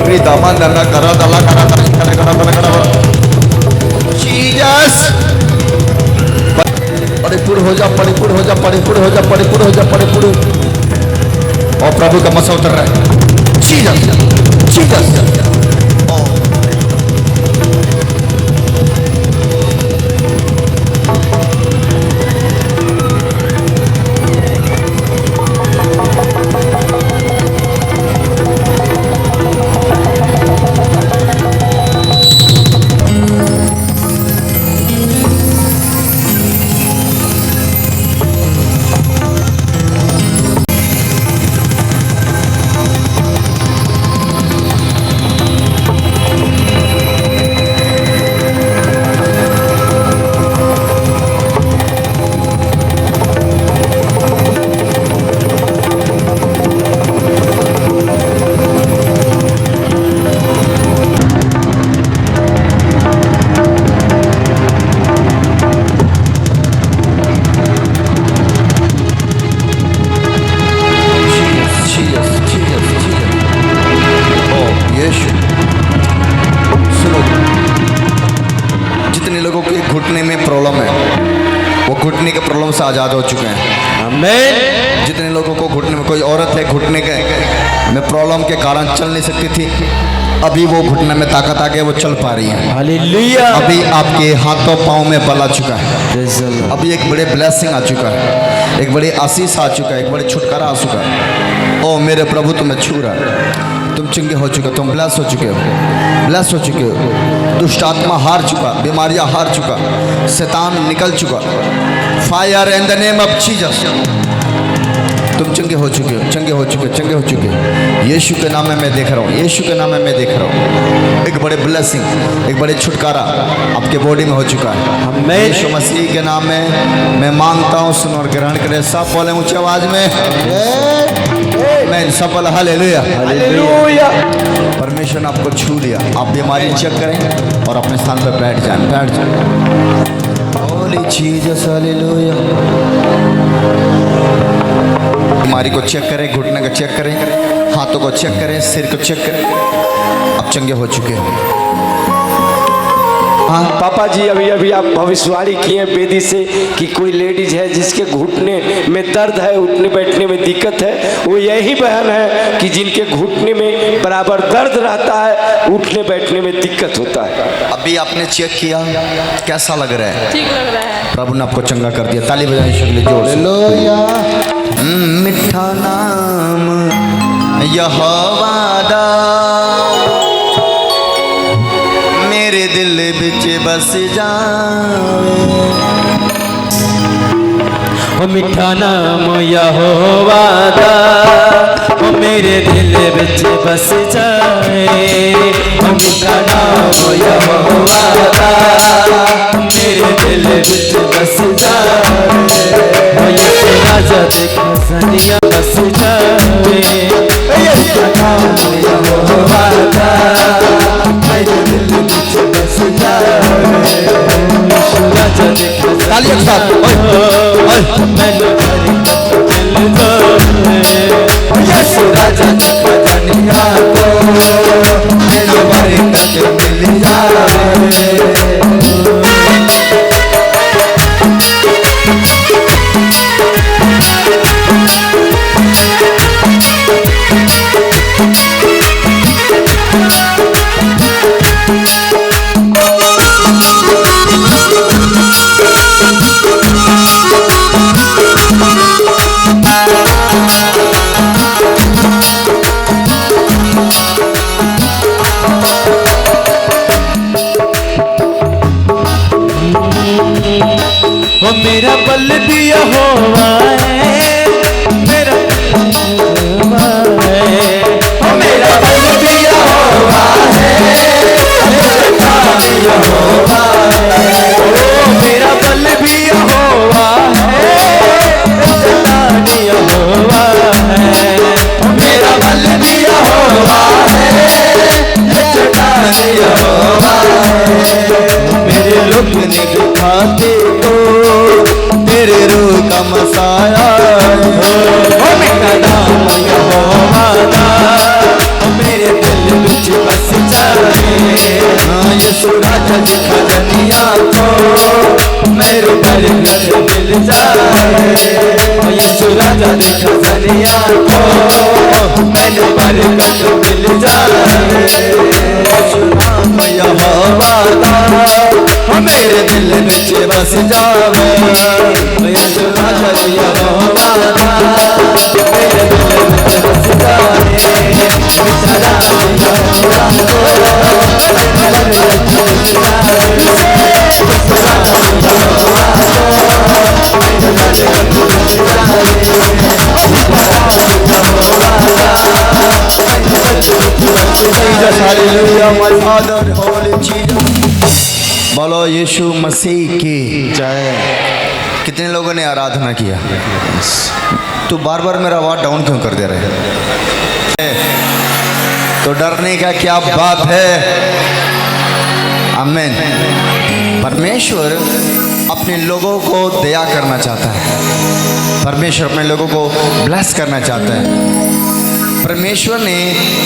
rida mandana karada la karada karada Jesus परिपूर्ण हो जा परिपूर्ण हो जा परिपूर्ण हो जा परिपूर्ण हो जा परिपूर्ण और प्रभु का मसा उतर रहा है जीसस जीसस घुटने में प्रॉब्लम है वो घुटने के प्रॉब्लम से आज़ाद हो चुके हैं। आमीन। जितने लोगों को घुटने में कोई औरत है घुटने के में प्रॉब्लम के कारण चल नहीं सकती थी, अभी वो घुटने में ताकत आ गई, वो चल पा रही है। हालेलुया। अभी आपके हाथों पाँव में बल आ चुका है, अभी एक बड़े ब्लेसिंग आ चुका है, एक बड़ी आशीष आ चुका है, एक बड़े छुटकारा आ चुका है। ओ मेरे प्रभु तुम्हें छू रहा है, तुम चंगे हो चुके, तुम ब्लेस हो चुके हो, ब्लेस हो चुके हो। दुष्ट आत्मा हार चुका, बीमारियां हार चुका, शैतान निकल चुका। Fire in the name of Jesus. तुम चंगे हो चुके हो, चंगे हो चुके, चंगे हो चुके। यीशु के नाम में मैं देख रहा हूँ, यीशु के नाम में मैं देख रहा हूँ एक बड़े ब्लेसिंग, एक बड़े छुटकारा आपके बॉडी में हो चुका है। यीशु मसीह के नाम में मैं मांगता हूँ, सुनो और ग्रहण करें। सब बोले ऊंची आवाज में मैं सफल। Hallelujah hallelujah. परमेश्वर ने आपको छू लिया, आप बीमारी चेक करें और अपने स्थान पर बैठ जाएं, बैठ जाएं। Holi Jesus hallelujah. बीमारी को चेक करें, घुटने को चेक करें, हाथों को चेक करें, सिर को चेक करें, अब चंगे हो चुके हैं। हाँ पापा जी, अभी अभी आप भविष्यवाणी किए वेदी से कि कोई लेडीज है जिसके घुटने में दर्द है, उठने बैठने में दिक्कत है। वो यही बहन है कि जिनके घुटने में बराबर दर्द रहता है, उठने बैठने में दिक्कत होता है। अभी आपने चेक किया, कैसा लग रहा है? ठीक लग रहा है। प्रभु ने आपको चंगा कर दिया। ताली बजाइए ईश्वर के लिए जोर से। मिठा नाम यहोवा दा मेरे दिल बिच बस जावे। ओ मिठा नाम यहोवा दा ओ मेरे दिल बिच बस जाए। ओ मिठा नाम यहोवा दा मेरे दिल बिच बस जाए। ओ यीशु राजा देखो सनिया बस जाए। ओ मिठा नाम यहोवा दा मेरे दिल बिच बस जाए। यीशु राजा देखो ताली एक साथ। मैंने दिल दो यीशु राजा देखो दुनिया को मेरे बरकत मिल जाए। वो मेरा बल भी यहोवा है, मेरा यहोवा है। वो मेरा बल भी यहोवा है, मेरा नाम यहोवा है। ओ मेरा बल भी यहोवा है, मेरा नाम यहोवा है। मेरा बल भी यहोवा है, मेरा नाम यहोवा है। मेरे लोग ने दिखाते तेरे रूह का मसाया हो। मेरा नाम यहोवा दा मेरे दिल बिच यीशु राजा दिखा दुनिया को, मेरे बरकत मिल जाए। यीशु राजा दिखा दुनिया को, मेरे बरकत मिल जाए। यहोवा दा मेरे दिल में बस जावे। यीशु राजा यहोवा दा मेरे दिल में बस जावे। बेचारा यहोवा को बोलो यीशु मसीह की जय। कितने लोगों ने आराधना किया? तो बार बार मेरा आवाज डाउन क्यों कर दे रहे हैं? तो डरने का क्या बात है? आमीन। परमेश्वर अपने लोगों को दया करना चाहता है। परमेश्वर अपने लोगों को ब्लेस करना चाहता है। परमेश्वर ने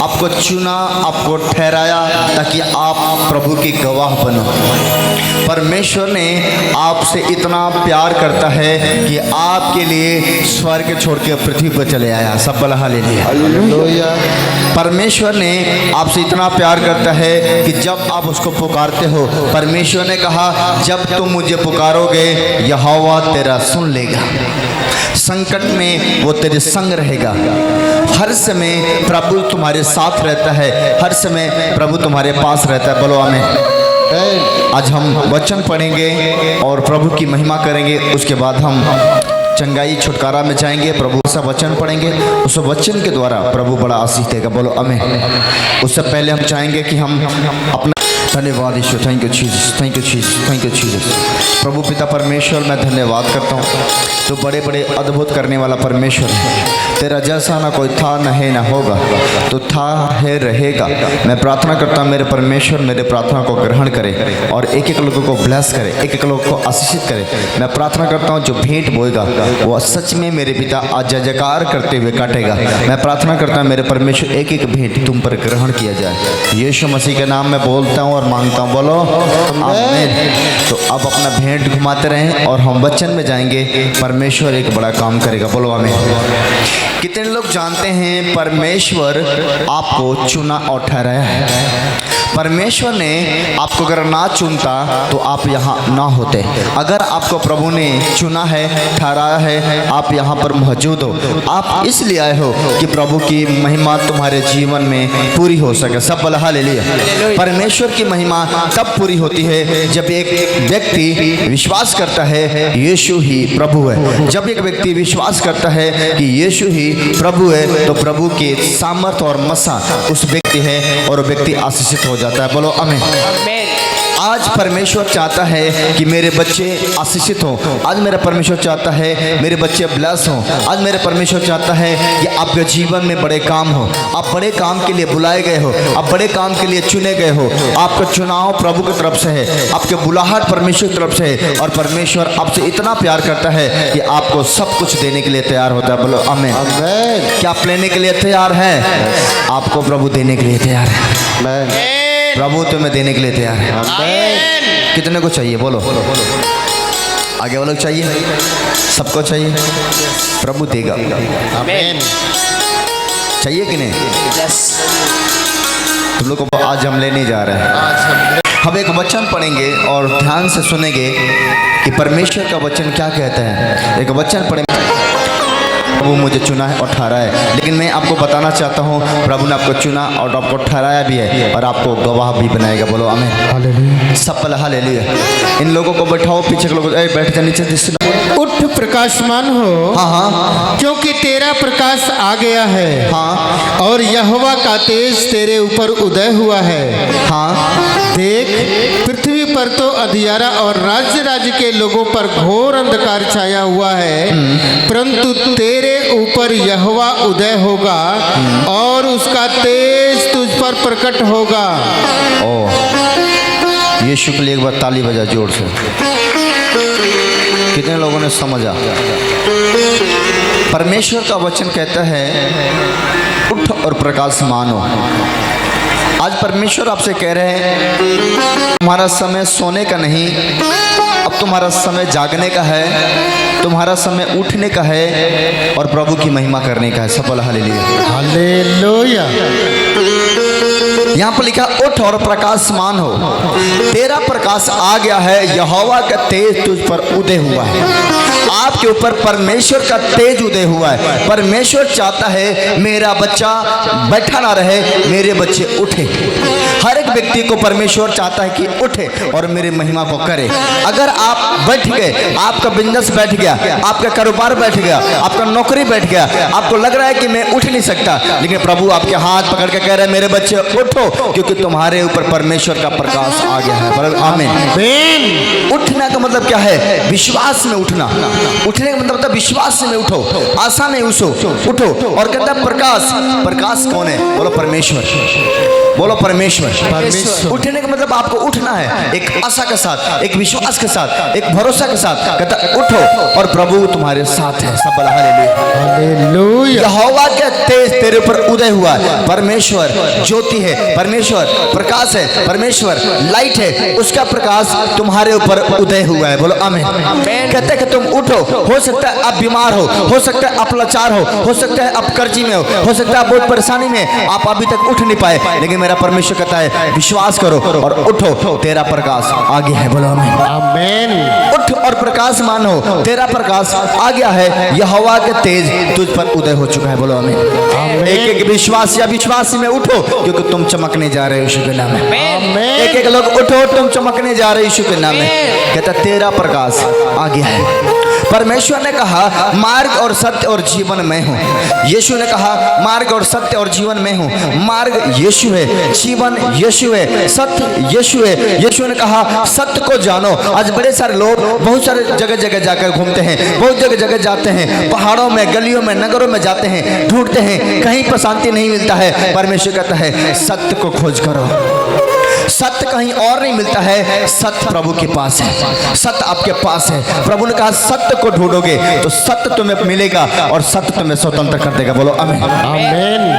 आपको चुना, आपको ठहराया ताकि आप प्रभु की गवाह बनो। परमेश्वर ने आपसे इतना प्यार करता है कि आपके लिए स्वर्ग छोड़ के पृथ्वी पर चले आया। सब बोला हालेलुया। परमेश्वर ने आपसे इतना प्यार करता है कि जब आप उसको पुकारते हो, परमेश्वर ने कहा जब तुम मुझे पुकारोगे यहोवा तेरा सुन लेगा। संकट में वो तेरे संग रहेगा। हर समय प्रभु तुम्हारे साथ रहता है। हर समय प्रभु तुम्हारे पास रहता है। बोलो आमीन। आज हम वचन पढ़ेंगे और प्रभु की महिमा करेंगे। उसके बाद हम चंगाई छुटकारा में जाएंगे। प्रभु सा वचन पढ़ेंगे। उस वचन के द्वारा प्रभु बड़ा आशीष देगा। बोलो आमीन। उससे पहले हम चाहेंगे कि हम अपना धन्यवाद यीशु। Thank you Jesus, thank you Jesus, thank you Jesus. प्रभु पिता परमेश्वर मैं धन्यवाद करता हूँ। तो बड़े बड़े अद्भुत करने वाला परमेश्वर है। तेरा जैसा ना कोई था, न है, ना होगा। तो था, है, रहेगा। मैं प्रार्थना करता हूँ मेरे परमेश्वर मेरे प्रार्थना को ग्रहण करे और एक एक लोगों को ब्लेस करे, एक एक लोगों को आशीषित करे। मैं प्रार्थना करता हूँ जो भेंट बोएगा वो सच में मेरे पिता आज जय जयकार करते हुए काटेगा। मैं प्रार्थना करता हूँ मेरे परमेश्वर एक एक भेंट तुम पर ग्रहण किया जाए। यीशु मसीह के नाम में बोलता हूँ और मांगता हूँ। बोलो आमीन। तो अब अपना भेंट घुमाते रहें और हम वचन में जाएंगे। परमेश्वर एक बड़ा काम करेगा। बोलो आमीन। कितने लोग जानते हैं परमेश्वर आपको चुना और ठहराया है? परमेश्वर ने आपको अगर ना चुनता तो आप यहाँ ना होते। अगर आपको प्रभु ने चुना है, ठहराया है, आप यहाँ पर मौजूद हो। आप इसलिए आए हो कि प्रभु की महिमा तुम्हारे जीवन में पूरी हो सके। सब बोला हालेलुया। परमेश्वर की महिमा तब पूरी होती है जब एक व्यक्ति विश्वास करता है यीशु ही प्रभु है। जब एक व्यक्ति विश्वास करता है कि यीशु ही प्रभु है तो प्रभु के सामर्थ और मसा उस व्यक्ति है और वो व्यक्ति आशीषित हो जाता है। बोलो आमीन। आज परमेश्वर चाहता है कि मेरे बच्चे आशीषित हों। आज मेरा परमेश्वर चाहता है मेरे बच्चे ब्लेस हों। आज मेरे परमेश्वर चाहता है कि आपके जीवन में बड़े काम हो। आप बड़े काम के लिए बुलाए गए हो। आप बड़े काम के लिए चुने गए हो। आपका चुनाव प्रभु की तरफ से है। आपके बुलाहट परमेश्वर की तरफ से है और परमेश्वर आपसे इतना प्यार करता है कि आपको सब कुछ देने के लिए तैयार होता है। बोलो आमीन। क्या आप लेने के लिए तैयार है? आपको प्रभु देने के लिए तैयार है। प्रभु तुम्हें देने के लिए तैयार है। कितने को चाहिए? बोलो आगे वालों को चाहिए? सबको चाहिए? प्रभु देगा। चाहिए कि नहीं? तुम लोग को आज हम लेने जा रहे हैं। हम एक वचन पढ़ेंगे और ध्यान से सुनेंगे कि परमेश्वर का वचन क्या कहता है। एक वचन पढ़ेंगे। प्रभु मुझे चुना है और ठहराया है। लेकिन मैं आपको बताना चाहता हूँ प्रभु ने आपको चुना और आपको ठहराया भी है और आपको गवाह भी बनाएगा। बोलो आमीन। हालेलुया। सब बोला हालेलुया। इन लोगों को बैठाओ, पीछे के लोग बैठ जा नीचे। उठ प्रकाशमान हो। हाँ, क्योंकि तेरा प्रकाश आ गया है। हाँ, और यहोवा का तेज तेरे ऊपर उदय हुआ है। हाँ। देख पृथ्वी पर तो अंधियारा और राज्य राज्य के लोगों पर घोर अंधकार छाया हुआ है, परंतु तेरे ऊपर यहोवा उदय होगा और उसका तेज तुझ पर प्रकट होगा। ओ यीशु के लिए एक बार ताली बजा जोर से। कितने लोगों ने समझा? परमेश्वर का वचन कहता है उठ और प्रकाशमान हो। आज परमेश्वर आपसे कह रहे हैं तुम्हारा समय सोने का नहीं, अब तुम्हारा समय जागने का है, तुम्हारा समय उठने का है और प्रभु की महिमा करने का है। सफल हालेलुया। हालेलुया। यहाँ पर लिखा उठ और प्रकाशमान हो, तेरा प्रकाश आ गया है, यहोवा का तेज तुझ पर उदय हुआ है। आपके ऊपर परमेश्वर का तेज उदय हुआ है। परमेश्वर चाहता है मेरा बच्चा बैठा ना रहे, मेरे बच्चे उठे। हर एक व्यक्ति को परमेश्वर चाहता है कि उठे और मेरी महिमा को करे। अगर आप बैठ गए, आपका बिजनेस बैठ गया, आपका कारोबार बैठ गया, आपका नौकरी बैठ गया, आपको लग रहा है कि मैं उठ नहीं सकता, लेकिन प्रभु आपके हाथ पकड़ के कह रहे हैं मेरे बच्चे उठो, क्योंकि तुम्हारे ऊपर परमेश्वर का प्रकाश आ गया है। आमीन। उठने का मतलब क्या है? विश्वास में उठना। उठने का मतलब विश्वास में उठो, आशा नहीं उठो। और कहता है प्रकाश। प्रकाश कौन है? बोलो परमेश्वर। बोलो परमेश्वर। उठने का मतलब आपको उठना है एक आशा के साथ, एक विश्वास के साथ, एक भरोसा के साथ। कहता उठो और प्रभु तुम्हारे साथ है। सब बोला हालेलुया। यहोवा का तेज तेरे ऊपर उदय हुआ है। परमेश्वर ज्योति है, परमेश्वर प्रकाश है, परमेश्वर लाइट है, उसका प्रकाश तुम्हारे ऊपर उदय हुआ है। बोलो आमीन। कहते हैं कि तुम उठो। हो सकता है आप बीमार हो सकता है आप लाचार हो सकता है आप कर्जी में हो सकता है आप बहुत परेशानी में, आप अभी तक उठ नहीं पाए, लेकिन मेरा परमेश्वर कहता है विश्वास करो और उठो, तेरा प्रकाश आ गया है। बोलो आमीन। उठ और प्रकाश मानो, तेरा प्रकाश आ गया है, यहोवा के तेज तुझ पर उदय हो चुका है। बोलो आमीन। एक एक विश्वासी में उठो, क्योंकि तुम चमकने जा रहे हो यीशु के नाम में। एक एक लोग उठो, तुम चमकने जा रहे हो यीशु के नाम में। कहता तेरा प्रकाश आ गया है। परमेश्वर ने कहा मार्ग और सत्य और जीवन में हूँ। यीशु ने कहा मार्ग और सत्य और जीवन में हूँ। मार्ग यीशु है, जीवन यीशु है, सत्य यीशु है। यीशु ने कहा सत्य को जानो। आज बड़े सारे लोग बहुत सारे जगह जाकर घूमते हैं, बहुत जगह जाते हैं, पहाड़ों में, गलियों में, नगरों में जाते हैं, ढूंढते हैं, कहीं पर शांति नहीं मिलता है। परमेश्वर कहता है सत्य को खोज करो। सत्य कहीं और नहीं मिलता है, सत्य प्रभु के पास है, सत्य आपके पास है। प्रभु ने कहा सत्य को ढूंढोगे तो सत्य तुम्हें मिलेगा और सत्य तुम्हें स्वतंत्र कर देगा। बोलो आमीन।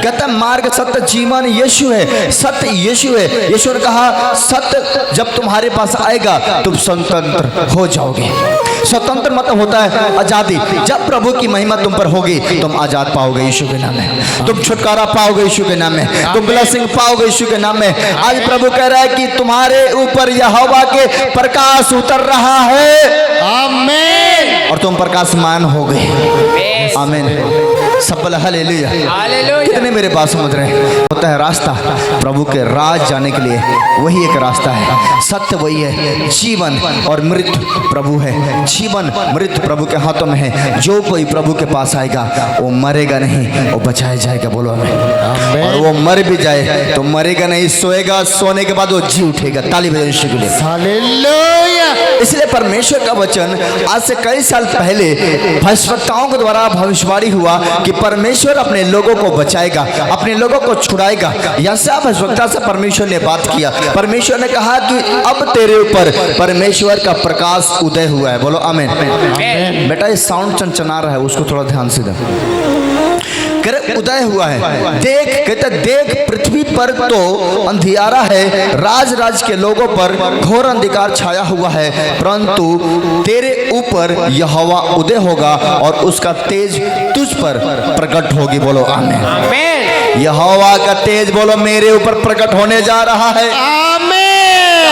कहता मार्ग सत्य जीवन यीशु है, सत्य यीशु है। यीशु ने कहा सत्य जब तुम्हारे पास आएगा तुम स्वतंत्र हो जाओगे। स्वतंत्र मतलब होता है आजादी। जब प्रभु की महिमा तुम पर होगी तुम आजाद पाओगे यीशु के नाम में, तुम छुटकारा पाओगे यीशु के नाम में, तुम ब्लेसिंग पाओगे यीशु के नाम में। आज प्रभु कह रहा है कि तुम्हारे ऊपर यहोवा के प्रकाश उतर रहा है। आमीन। और तुम प्रकाशमान हो गए। आमीन। सब हालेलुया। कितने मेरे बात समझ रहे हैं? होता है रास्ता प्रभु के राज जाने के लिए, वही एक रास्ता है। सत्य वही है, जीवन और मृत्यु प्रभु है। जीवन मृत्यु प्रभु के हाथों में है। जो कोई प्रभु के पास आएगा वो मरेगा नहीं, वो बचाया जाएगा। बोलो हमें। और वो मर भी जाए तो मरेगा नहीं, सोएगा, सोने के बाद वो जी उठेगा। ताली बजाओ यीशु के लिए। हालेलुया। इसलिए परमेश्वर का वचन आज से कई साल पहले भविष्यवक्ताओं के द्वारा भविष्यवाणी हुआ कि परमेश्वर अपने लोगों को बचाएगा, अपने लोगों को छुड़ाएगा। यशायाह भविष्यवक्ता से परमेश्वर ने बात किया। परमेश्वर ने कहा कि अब तेरे ऊपर परमेश्वर का प्रकाश उदय हुआ है। बोलो आमीन। बेटा ये साउंड चंचना रहा है, उसको थोड़ा ध्यान से दे। उदय हुआ है। देख, कहते देख पृथ्वी पर तो अंधियारा है, राज के लोगों पर घोर अंधकार छाया हुआ है, परंतु तेरे ऊपर यहोवा उदय होगा और उसका तेज तुझ पर प्रकट होगी। बोलो आमीन। यहोवा का तेज बोलो मेरे ऊपर प्रकट होने जा रहा है। आमीन।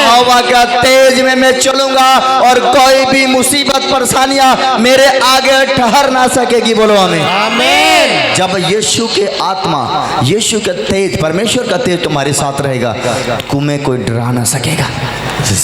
यहोवा का तेज में मैं चलूंगा और कोई भी मुसीबत परेशानियां मेरे आगे ठहर ना सकेगी। बोलो आमीन। आमीन। जब यीशु के आत्मा, यीशु का तेज, परमेश्वर का तेज तुम्हारे साथ रहेगा, तुम्हें कोई डरा ना सकेगा,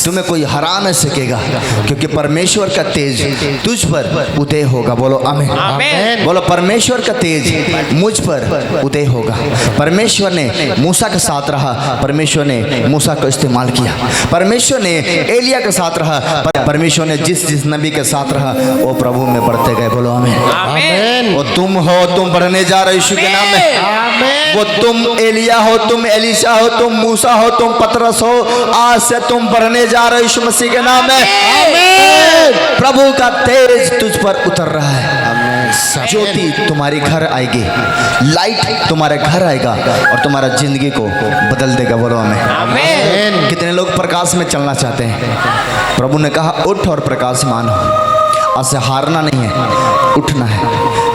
तुम्हें कोई हरा ना सकेगा, क्योंकि परमेश्वर का तेज तुझ पर उदय होगा। बोलो आमीन। बोलो परमेश्वर का तेज मुझ पर उदय होगा। परमेश्वर ने मूसा के साथ रहा, परमेश्वर ने मूसा को इस्तेमाल किया। परमेश्वर ने एलिया के साथ रहा, परमेश्वर ने जिस नबी के साथ रहा वो प्रभु में बढ़ते गए। बोलो आमीन। वो तुम हो, तुम बढ़ने जा रहे यीशु के नाम में। वो तुम एलिया हो, तुम एलीशा हो, तुम मूसा हो, तुम पतरस हो, आज से तुम बढ़ने जा रहे यीशु मसीह के नाम में। आमीन। प्रभु का तेज तुझ पर उतर रहा है। ज्योति तुम्हारे घर आएगी, लाइट तुम्हारे घर आएगा और तुम्हारा जिंदगी को बदल देगा। बोलो हमें। कितने लोग प्रकाश में चलना चाहते हैं? प्रभु ने कहा उठ और प्रकाशमान हो। आज से हारना नहीं है, उठना है,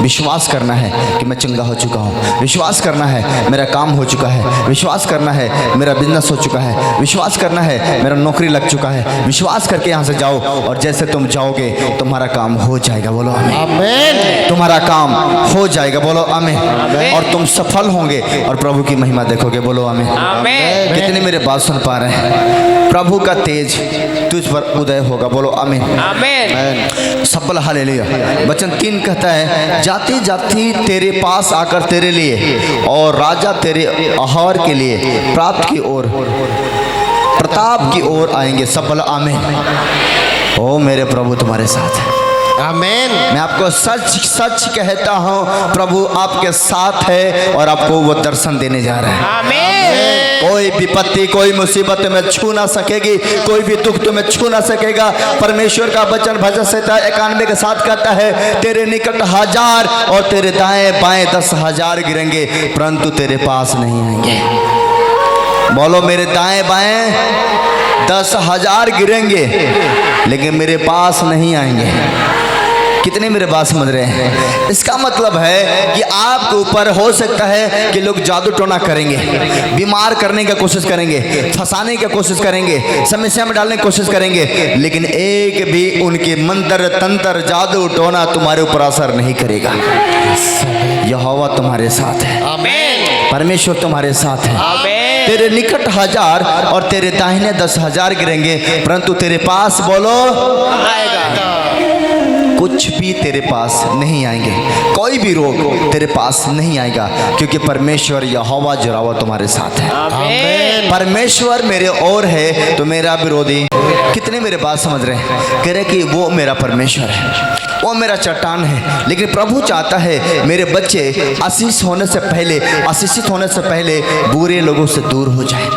विश्वास करना है कि मैं चंगा हो चुका हूँ, विश्वास करना है मेरा काम हो चुका है, विश्वास करना है मेरा बिजनेस हो चुका है, विश्वास करना है मेरा नौकरी लग चुका है। विश्वास करके यहाँ से जाओ और जैसे तुम जाओगे तुम्हारा काम हो जाएगा। बोलो आमीन। तुम्हारा काम हो जाएगा। बोलो आमीन। और तुम सफल होंगे और प्रभु की महिमा देखोगे। बोलो आमीन। कितने मेरे बात सुन पा रहे हैं? प्रभु का तेज तुझ पर उदय होगा। बोलो आमीन। सफल हालेलुया। वचन 3 कहता है जाति जाति तेरे पास आकर तेरे लिए और राजा तेरे आहार के लिए प्राप्त की ओर प्रताप की ओर आएंगे। सफल आमीन। ओ मेरे प्रभु तुम्हारे साथ है। आमीन। मैं आपको सच सच कहता हूँ प्रभु आपके साथ है और आपको वो दर्शन देने जा रहा है। आमीन। कोई विपत्ति कोई मुसीबत तुम्हें छू ना सकेगी, कोई भी दुख तुम्हें छू ना सकेगा। परमेश्वर का वचन भजन संहिता 91 के साथ कहता है तेरे निकट 1000 और तेरे दाएं बाएं 10,000 गिरेंगे परंतु तेरे पास नहीं आएंगे। बोलो मेरे दाएं बाएं 10,000 गिरेंगे लेकिन मेरे पास नहीं आएंगे। कितने मेरे बात समझ रहे हैं? इसका मतलब है कि आपके ऊपर हो सकता है कि लोग जादू टोना करेंगे, बीमार करने की कोशिश करेंगे, फंसाने की कोशिश करेंगे, समस्या में डालने की कोशिश करेंगे, लेकिन एक भी उनके मंत्र तंत्र जादू टोना तुम्हारे ऊपर असर नहीं करेगा। यहोवा तुम्हारे साथ है। परमेश्वर तुम्हारे साथ है। तेरे निकट 1000 और तेरे दाहिने 10,000 गिरेंगे परंतु तेरे पास बोलो आएगा। कुछ भी तेरे पास नहीं आएंगे, कोई भी रोग तेरे पास नहीं आएगा क्योंकि परमेश्वर यहोवा जरावा तुम्हारे साथ है। परमेश्वर मेरे और है तो मेरा विरोधी। कितने मेरे बात समझ रहे हैं? कह रहे कि वो मेरा परमेश्वर है, वो मेरा चट्टान है, लेकिन प्रभु चाहता है मेरे बच्चे आशीष होने से पहले, आशीषित होने से पहले बुरे लोगों से दूर हो जाए,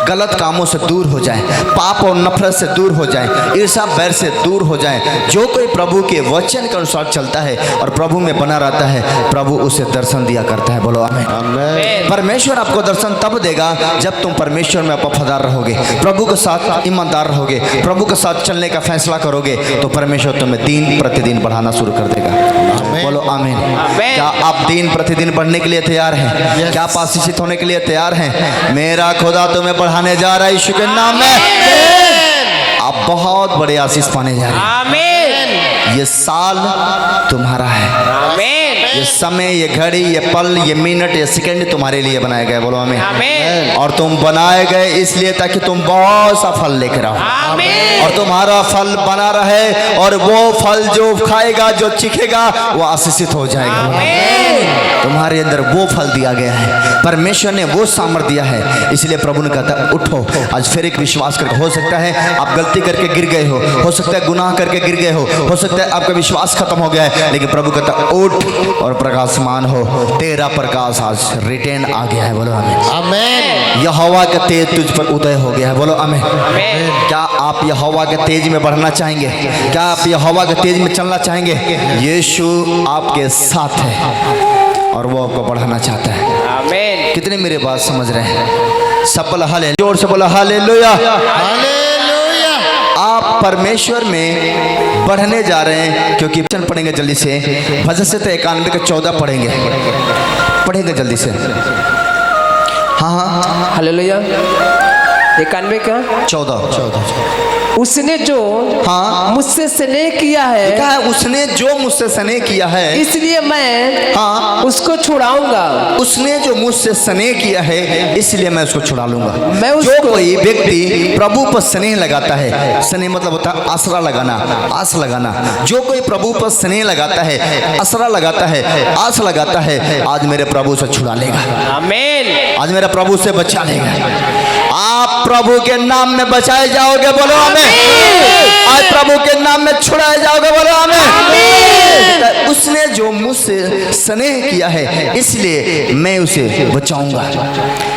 गलत कामों से दूर हो जाए, पाप और नफरत से दूर हो जाए, ईर्ष्या बैर से दूर हो जाए। जो कोई प्रभु के वचन के अनुसार चलता है और प्रभु में बना रहता है प्रभु उसे दर्शन दिया करता है। बोलो आमीन। परमेश्वर आपको दर्शन तब देगा जब तुम परमेश्वर में वफादार रहोगे, प्रभु के साथ ईमानदार रहोगे, प्रभु के साथ चलने का फैसला करोगे तो परमेश्वर तुम्हें दिन प्रतिदिन बढ़ाना शुरू कर देगा। बोलो आमीन। क्या आप दिन प्रतिदिन बढ़ने के लिए तैयार हैं? क्या आप आशीषित होने के लिए तैयार हैं? मेरा खुदा तुम्हें बढ़ाने जा रहा है यीशु के नाम में। आप बहुत बड़े आशीष पाने जा रहे हैं। आमीन। ये साल तुम्हारा है। आमीन। ये समय, ये घड़ी, ये पल, ये मिनट, ये सेकंड तुम्हारे लिए बनाए गए। बोलो आमीन। आमीन। और तुम बनाए गए इसलिए ताकि तुम बहुत सा फल लेकर आओ। आमीन। और तुम्हारा फल बना रहे और वो फल जो खाएगा, जो चखेगा वो आशीषित हो जाएगा। आमीन। तुम्हारे अंदर वो फल दिया गया है, परमेश्वर ने वो सामर्थ दिया है। इसलिए प्रभु ने कहता उठो आज फिर एक विश्वास करके। हो सकता है आप गलती करके गिर गए हो सकता है गुनाह करके गिर गए हो सकता है आपका विश्वास खत्म हो गया है, लेकिन प्रभु कहता उठ और प्रकाशमान हो, तेरा प्रकाश आज रिटर्न आ गया है। बोलो आमीन। आमीन। यहोवा का तेज तुझ पर उदय हो गया है। बोलो आमीन। क्या आप यहोवा के तेज में बढ़ना चाहेंगे? क्या आप यहोवा के तेज में चलना चाहेंगे? यीशु आपके साथ है और वो आपको बढ़ाना चाहता है। आमीन। कितने मेरे बात समझ रहे हैं? सफल हालेलुया। जोर से बोला हालेलुया। हालेलुया। आप परमेश्वर में बढ़ने जा रहे हैं क्योंकि वचन पढ़ेंगे जल्दी से। भजन संहिता 91 के 14 पढ़ेंगे जल्दी से। हाँ हालेलुया। 91 का 14। उसने जो हाँ मुझसे स्नेह किया है, लिखा है उसने जो मुझसे स्नेह किया है इसलिए मैं हाँ उसको छुड़ाऊंगा। उसने जो मुझसे स्नेह किया है इसलिए मैं उसको छुड़ा लूंगा। मैं जो उसको कोई व्यक्ति प्रभु पर स्नेह लगाता है, स्नेह मतलब होता है आसरा लगाना, आस लगाना। जो कोई प्रभु पर स्नेह लगाता है, आसरा लगाता है, आस लगाता है, आज मेरे प्रभु से छुड़ा लेगा। आमीन। आज मेरा प्रभु से बचा लेगा। आप प्रभु के नाम में बचाए जाओगे। बोलो आमीन। आज प्रभु के नाम में छुड़ाए जाओगे। बोलो आमीन। उसने जो मुझसे स्नेह किया है इसलिए मैं उसे बचाऊंगा।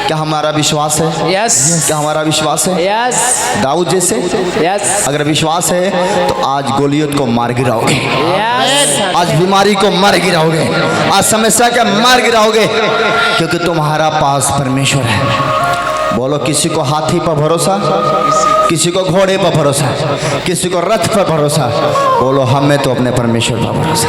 क्या हमारा विश्वास है? यस क्या हमारा विश्वास है यस दाऊद जैसे? यस अगर विश्वास है तो आज गोलियत को मार गिराओगे, यस आज बीमारी को मार गिराओगे, आज समस्या के मार गिराओगे, क्योंकि तुम्हारा पास परमेश्वर है। बोलो, किसी को हाथी पर भरोसा, किसी को घोड़े पर भरोसा, किसी को रथ पर भरोसा, बोलो हमें तो अपने परमेश्वर पर भरोसा,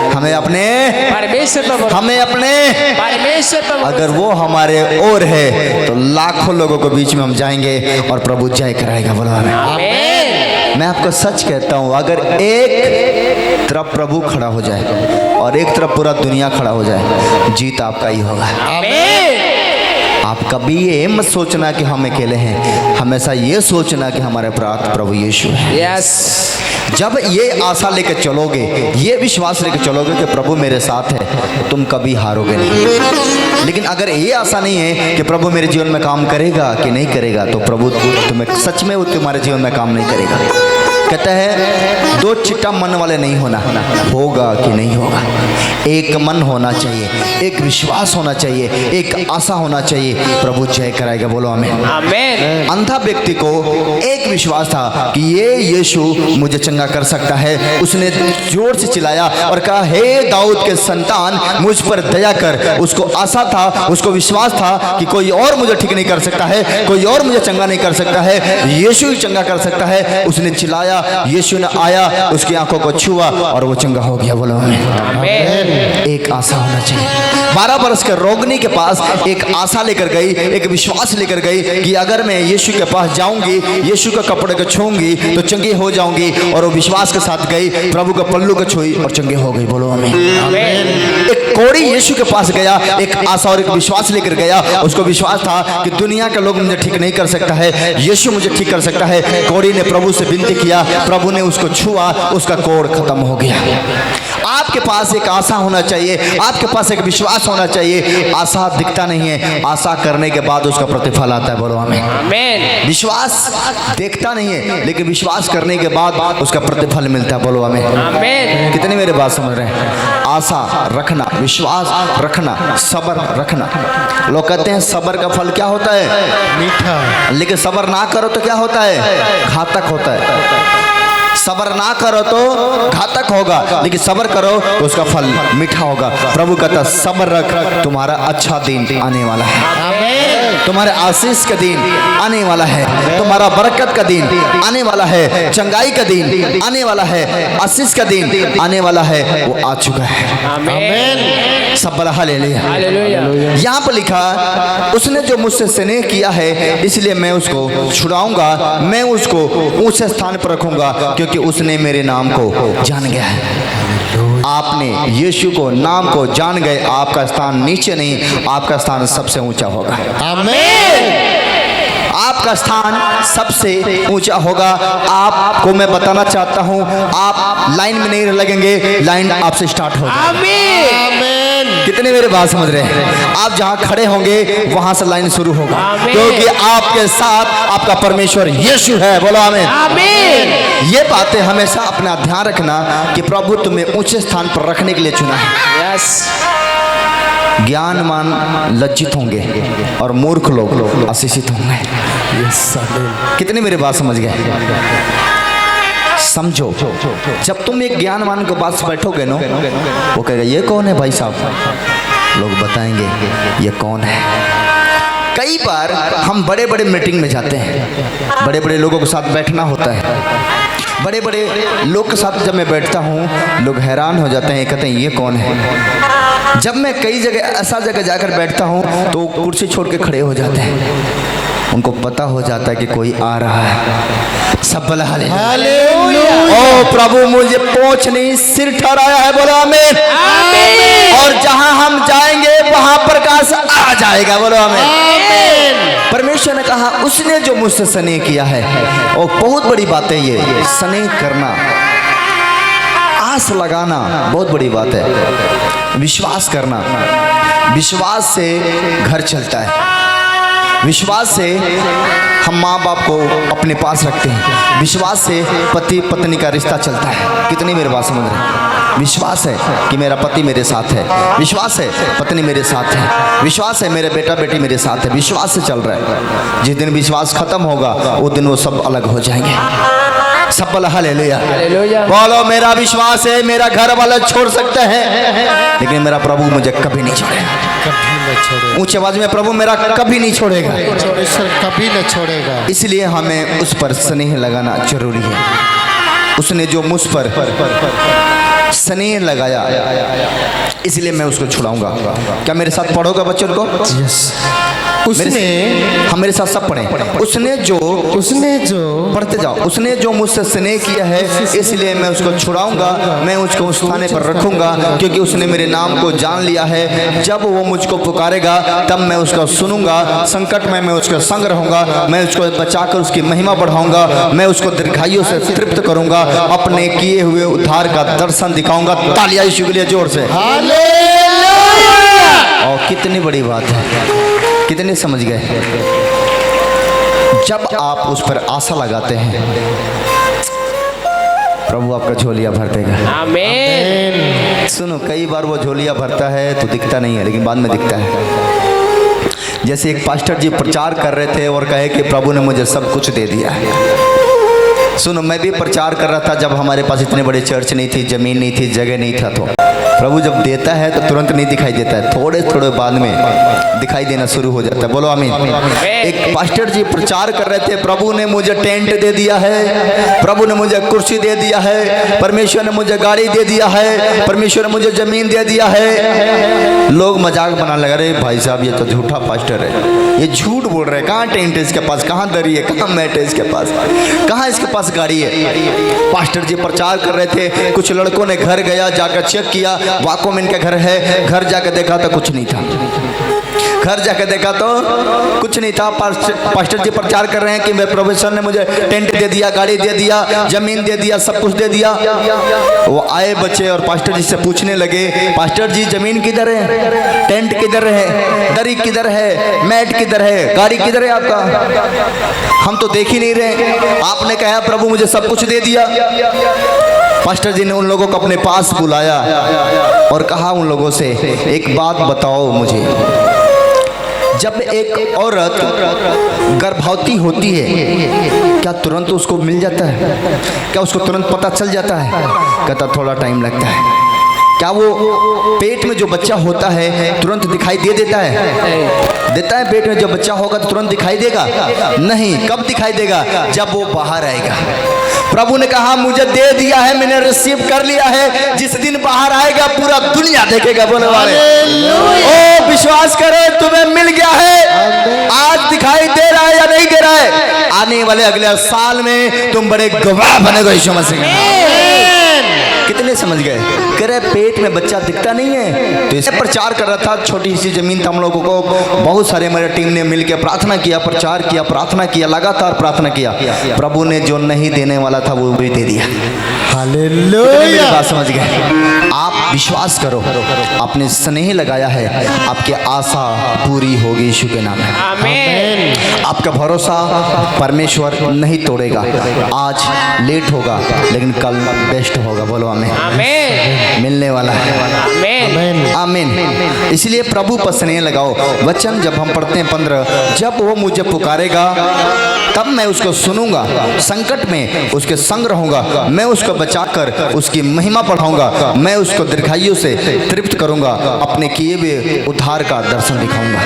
हमें अपने परमेश्वर हमें अपने परमेश्वर पर अगर वो हमारे ओर है तो लाखों लोगों के बीच में हम जाएंगे और प्रभु जय कराएगा। बोलो हमें। आमीन। मैं आपको सच कहता हूँ, अगर एक तरफ प्रभु खड़ा हो जाए और एक तरफ पूरा दुनिया खड़ा हो जाए, जीत आपका ही होगा। आमीन। आप कभी ये मत सोचना कि हम अकेले हैं, हमेशा ये सोचना कि हमारे प्राप्त प्रभु यीशु है। यस जब ये आशा लेकर चलोगे, ये विश्वास लेकर चलोगे कि प्रभु मेरे साथ है, तो तुम कभी हारोगे नहीं। लेकिन अगर ये आशा नहीं है कि प्रभु मेरे जीवन में काम करेगा कि नहीं करेगा, तो प्रभु तुम्हें सच में वो तुम्हारे जीवन में काम नहीं करेगा। कहता है दो चिट्टा मन वाले नहीं होना, होगा कि नहीं होगा। एक मन होना चाहिए, एक विश्वास होना चाहिए, एक आशा होना चाहिए, प्रभु जय कराएगा। बोलो आमीन। आमीन। अंधा व्यक्ति को एक विश्वास था कि ये यीशु मुझे चंगा कर सकता है। उसने जोर से चिल्लाया और कहा, हे दाऊद के संतान, मुझ पर दया कर। उसको आशा था, उसको विश्वास था कि कोई और मुझे ठीक नहीं कर सकता है, कोई और मुझे चंगा नहीं कर सकता है, यीशु ही चंगा कर सकता है। उसने चिल्लाया, यीशु ने आया, उसकी आंखों को छुआ और वो चंगा हो गया। बोलो आमीन। एक आशा होना चाहिए। 12 वर्ष के रोगिणी के पास एक आशा लेकर गई, एक विश्वास लेकर गई कि अगर मैं यीशु के पास जाऊंगी, यीशु के कपड़े को छूंगी तो चंगी हो जाऊंगी। और वो विश्वास के साथ गई, प्रभु के पल्लू को छुई और चंगी हो गई। बोलो आमीन। एक कोढ़ी यीशु के पास गया, एक आशा और एक विश्वास लेकर गया। उसको विश्वास था कि दुनिया के लोग मुझे ठीक नहीं कर सकता है, यीशु मुझे ठीक कर सकता है। कोढ़ी ने प्रभु से विनती किया, प्रभु ने उसको छुआ, उसका कोढ़ खत्म हो गया। आपके पास एक आशा होना चाहिए, आपके पास एक विश्वास होना चाहिए। आशा दिखता नहीं है, आशा करने के बाद उसका प्रतिफल आता है। बोलो आमीन। आमीन। विश्वास देखता नहीं है, लेकिन विश्वास करने के बाद उसका प्रतिफल मिलता है। बोलो आमीन। आमीन। कितनी मेरी बात समझ रहे हैं? आशा रखना, विश्वास रखना, सब्र रखना। लोग कहते हैं सब्र का फल क्या होता है? मीठा। लेकिन सब्र ना करो तो क्या होता है? घातक होता है। सब्र ना करो तो घातक होगा, लेकिन सब्र करो तो उसका फल मीठा होगा। प्रभु कहता सब्र रख, तुम्हारा अच्छा दिन आने वाला है, तुम्हारे आशीष का दिन आने वाला है, तुम्हारा बरकत का दिन आने वाला है, चंगाई का दिन आने वाला है, आशीष का दिन आने वाला है। वो आ चुका है। आमीन। सब हालेलुया। हालेलुया। यहाँ पर लिखा, उसने जो मुझसे स्नेह किया है इसलिए मैं उसको छुड़ाऊंगा, मैं उसको ऊंचे स्थान पर रखूंगा, क्योंकि उसने मेरे नाम को जान गया है। आपने यीशु को, नाम को जान गए, आपका स्थान नीचे नहीं, आपका स्थान सबसे ऊंचा होगा। आमीन। आपका स्थान सबसे ऊंचा होगा। आपको मैं बताना चाहता हूं, आप लाइन में नहीं लगेंगे, लाइन आपसे स्टार्ट होगी। आमीन। कितने मेरे बात समझ रहे हैं? आप जहां खड़े होंगे वहां से लाइन शुरू होगा, आमीन। क्योंकि आपके साथ आपका परमेश्वर यीशु है। बोलो आमीन। आमीन। ये बातें हमेशा अपना ध्यान रखना कि प्रभु तुम्हें ऊंचे स्थान पर रखने के लिए चुना है। यस। ज्ञानवान लज्जित होंगे और मूर्ख लोग आशीषित होंगे। कितने मेरे बात समझ गए? समझो, जब तुम एक ज्ञानवान के पास बैठोगे ना, वो कहेगा ये कौन है भाई साहब? लोग बताएंगे ये कौन है। कई बार हम बड़े बड़े मीटिंग में जाते हैं, बड़े बड़े लोगों के साथ बैठना होता है। बड़े बड़े लोग के साथ जब मैं बैठता हूँ, लोग हैरान हो जाते हैं, कहते हैं ये कौन है। जब मैं कई जगह ऐसा जगह जाकर बैठता हूँ तो कुर्सी छोड़ के खड़े हो जाते हैं, उनको पता हो जाता है कि कोई आ रहा है। सब बोला हालेलुया। ओ प्रभु मुझे पोंछ नहीं सिर ठहराया है। बोलो आमीन। और जहां हम जाएंगे वहां प्रकाश आ जाएगा। बोलो आमीन। परमेश्वर ने कहा उसने जो मुझसे स्नेह किया है, और बहुत बड़ी बात है ये, स्नेह करना, आस लगाना बहुत बड़ी बात है। विश्वास करना, विश्वास से घर चलता है, विश्वास से हम माँ बाप को अपने पास रखते हैं, विश्वास से पति पत्नी का रिश्ता चलता है। कितनी मेरी बात समझ रहे हैं? विश्वास है कि मेरा पति मेरे साथ है, विश्वास है पत्नी मेरे साथ है, विश्वास है मेरे बेटा बेटी मेरे साथ है, विश्वास से चल रहा है। जिस दिन विश्वास खत्म होगा उस दिन वो सब अलग हो जाएंगे। सब बोला हालेलुया। बोलो मेरा विश्वास है मेरा घर वाला छोड़ सकते हैं लेकिन मेरा प्रभु मुझे कभी नहीं छोड़ेगा। ऊंची आवाज में, प्रभु मेरा कभी नहीं छोड़ेगा, कभी न छोड़ेगा। इसलिए हमें उस पर स्नेह लगाना जरूरी है। उसने जो मुझ पर स्नेह लगाया इसलिए मैं उसको छुड़ाऊंगा। क्या मेरे साथ पढ़ोगे बच्चों को? उसने, हम मेरे साथ सब पढ़े। उसने जो पढ़ते जाओ, उसने जो मुझसे स्नेह किया है इसलिए मैं उसको छुड़ाऊंगा, मैं उसको उस स्थान पर रखूंगा क्योंकि उसने मेरे नाम को जान लिया है। जब वो मुझको पुकारेगा तब मैं उसका सुनूंगा, संकट में मैं उसके संग रहूंगा, मैं उसको बचाकर उसकी महिमा बढ़ाऊंगा, मैं उसको दीर्घायु से तृप्त करूंगा, अपने किए हुए उद्धार का दर्शन दिखाऊंगा। तालियां यीशु के लिए जोर से। और कितनी बड़ी बात है, कितने समझ गए? जब आप उस पर आशा लगाते हैं प्रभु आपका झोलिया भर देगा। आमीन। सुनो, कई बार वो झोलिया भरता है तो दिखता नहीं है लेकिन बाद में दिखता है। जैसे एक पास्टर जी प्रचार कर रहे थे और कहे कि प्रभु ने मुझे सब कुछ दे दिया है। सुनो, मैं भी प्रचार कर रहा था जब हमारे पास इतने बड़े चर्च नहीं थी, जमीन नहीं थी, जगह नहीं था। तो प्रभु जब देता है तो तुरंत नहीं दिखाई देता है, थोड़े थोड़े बाद में दिखाई देना शुरू हो जाता है। बोलो आमीन। एक पास्टर जी प्रचार कर रहे थे, प्रभु ने मुझे टेंट दे दिया है, प्रभु ने मुझे कुर्सी दे दिया है, परमेश्वर ने मुझे गाड़ी दे दिया है, परमेश्वर ने मुझे जमीन दे दिया है। लोग मजाक बनाने लगे, अरे भाई साहब ये तो झूठा पास्टर है, ये झूठ बोल रहे हैं। कहाँ टेंट है इसके पास, कहाँ दरी है, कहाँ मैट है इसके पास, कहाँ इसके पास गाड़ी है। पास्टर जी प्रचार कर रहे थे, कुछ लड़कों ने घर गया, जाकर चेक किया, वाकई में इनका घर है। घर जाकर देखा तो कुछ नहीं था, घर जाकर देखा तो कुछ नहीं था। पास्टर जी प्रचार कर रहे हैं कि मैं प्रोफेसर ने मुझे टेंट दे दिया, गाड़ी दे दिया, जमीन दे दिया, सब कुछ दे दिया। वो आए बच्चे और पास्टर जी से पूछने लगे, पास्टर जी जमीन किधर है, टेंट किधर है, दरी किधर है, मैट किधर है, गाड़ी किधर है आपका? हम तो देख ही नहीं रहे। आपने कहा प्रभु मुझे सब कुछ दे दिया। पास्टर जी ने उन लोगों को अपने पास बुलाया और कहा उन लोगों से, एक बात बताओ मुझे, जब एक औरत गर्भवती होती है क्या तुरंत उसको मिल जाता है? क्या उसको तुरंत पता चल जाता है? कहता थोड़ा टाइम लगता है। क्या वो पेट में जो बच्चा होता है तुरंत दिखाई दे देता है? देता है? पेट में जो बच्चा होगा तो तुरंत दिखाई देगा? नहीं। कब दिखाई देगा? जब वो बाहर आएगा। प्रभु ने कहा मुझे दे दिया है, मैंने रिसीव कर लिया है, जिस दिन बाहर आएगा पूरा दुनिया देखेगा। बोले वाले ओ विश्वास करे, तुम्हें मिल गया है। आज दिखाई दे रहा है या नहीं दे रहा है? आने वाले अगले साल में तुम बड़े गवाह बनेगा यीशु मसीह का। कितने समझ गए? कह रहे पेट में बच्चा दिखता नहीं है। तो इसे प्रचार कर रहा था, छोटी सी जमीन था हम लोगों को, बहुत सारे हमारे टीम ने मिलकर प्रार्थना किया, प्रचार किया, प्रार्थना किया, लगातार प्रार्थना किया। प्रभु ने जो नहीं देने वाला था वो भी दे दिया। हालेलुया। बात समझ गए? आप विश्वास करो, आपने स्नेह लगाया है, आपकी आशा पूरी होगी यीशु के नाम में। आमीन। आपका भरोसा परमेश्वर नहीं तोड़ेगा। आज लेट होगा लेकिन कल बेस्ट होगा। बोलो आमीन। आमीन। मिलने वाला है। आमीन। आमीन। इसलिए प्रभु पर स्नेह लगाओ। वचन जब हम पढ़ते हैं 15, जब वो मुझे पुकारेगा तब मैं उसको सुनूंगा, संकट में उसके संग रहूंगा, मैं उसको बचाकर उसकी महिमा बढ़ाऊंगा, मैं उसको दीर्घायु से तृप्त करूंगा, अपने किए हुए उद्धार का दर्शन दिखाऊंगा।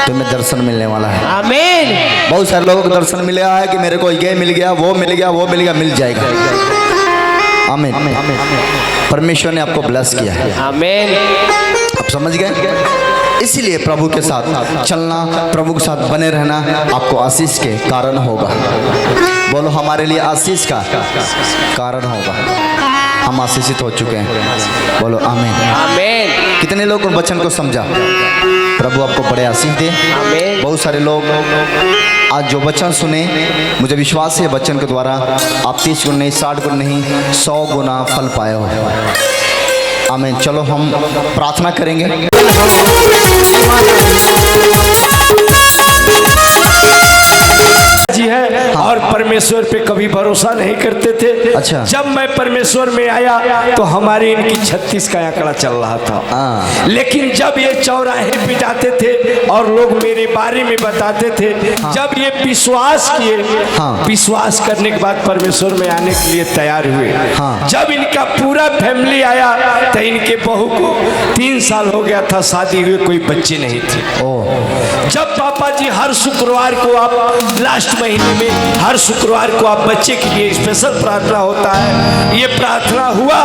तुम्हें दर्शन मिलने वाला है। आमीन। बहुत सारे लोगों को दर्शन मिला है कि मेरे को ये मिल गया, वो मिल गया, वो मिल गया, मिल जाएगा। आमीन। परमेश्वर ने आपको ब्लेस किया है। आमीन। आप समझ गए? इसीलिए प्रभु के साथ चलना, प्रभु के साथ बने रहना आपको आशीष के कारण होगा। बोलो हमारे लिए आशीष का कारण होगा। हम आशीषित हो चुके हैं। बोलो आमीन। आमीन। कितने लोग उन वचन को समझा? प्रभु आपको बड़े आशीष दे। आमीन। बहुत सारे लोग आज जो वचन सुने, मुझे विश्वास है वचन के द्वारा आप 30 गुण नहीं, 60 गुण नहीं, 100 गुना फल पाए हो। आमीन। चलो हम प्रार्थना करेंगे। जी है और परमेश्वर पे कभी भरोसा नहीं करते थे, अच्छा। जब मैं परमेश्वर में आया तो हमारी इनकी 36 का आंकड़ा चल रहा था। हाँ। लेकिन जब ये चौराहे पे जाते थे और लोग मेरे बारे में बताते थे, जब ये विश्वास किए, हाँ। विश्वास करने के बाद परमेश्वर में आने के लिए तैयार हुए। हाँ। जब इनका पूरा फैमिली आया तो इनके बहू को 3 साल हो गया था शादी हुए, कोई बच्चे नहीं थे। जब पापा जी हर शुक्रवार को आप लास्ट महीने में हर शुक्रवार को आप बच्चे के लिए स्पेशल प्रार्थना होता है, ये प्रार्थना हुआ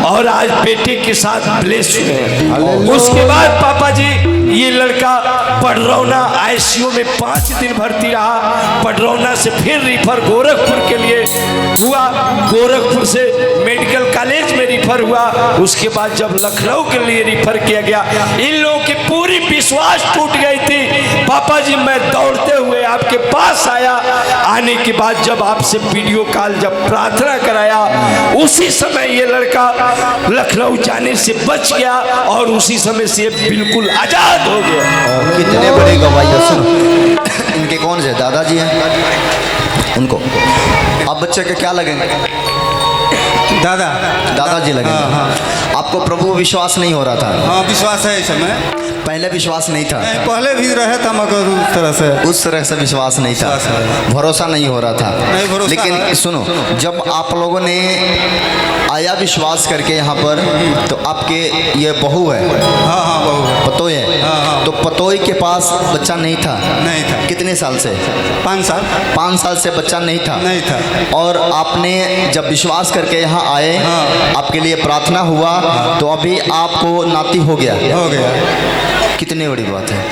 और आज बेटे के साथ ब्लेस हुए। उसके बाद पापा जी ये लड़का पडरौना आईसीयू में 5 दिन भर्ती रहा। पडरौना से फिर रिफर गोरखपुर के लिए हुआ, गोरखपुर से मेडिकल कॉलेज में रिफर हुआ। उसके बाद जब लखनऊ के लिए रिफर किया गया, इन लोगों की पूरी विश्वास टूट गई थी। पापा जी मैं दौड़ते हुए आपके पास आया, आने के बाद जब आपसे वीडियो कॉल जब प्रार्थना कराया, उसी समय ये लड़का लखनऊ जाने से बच गया और उसी समय से बिल्कुल आजाद हो गया। कितने बड़े गवाही है। सुनो, इनके कौन से दादाजी हैं? उनको अब बच्चे के क्या लगेंगे? दादाजी लगेंगे। हाँ। आपको प्रभु विश्वास नहीं हो रहा था? हाँ, विश्वास है इस समय। पहले विश्वास नहीं था? नहीं, पहले भी रहे था मगर उस तरह से विश्वास नहीं था, भरोसा नहीं हो रहा था। नहीं, भरोसा लेकिन है। सुनो, जब आप लोगों ने आया विश्वास करके यहाँ पर, तो आपके ये बहू है? हाँ हाँ, बहू है। पतोई है? हाँ। तो पतोई के पास बच्चा नहीं था? नहीं था। कितने साल से? 5 साल। 5 साल से बच्चा नहीं था? नहीं था। और आपने जब विश्वास करके यहाँ आए, हाँ। आपके लिए प्रार्थना हुआ, तो अभी आपको नाती हो गया? हो गया। कितनी बड़ी बात है।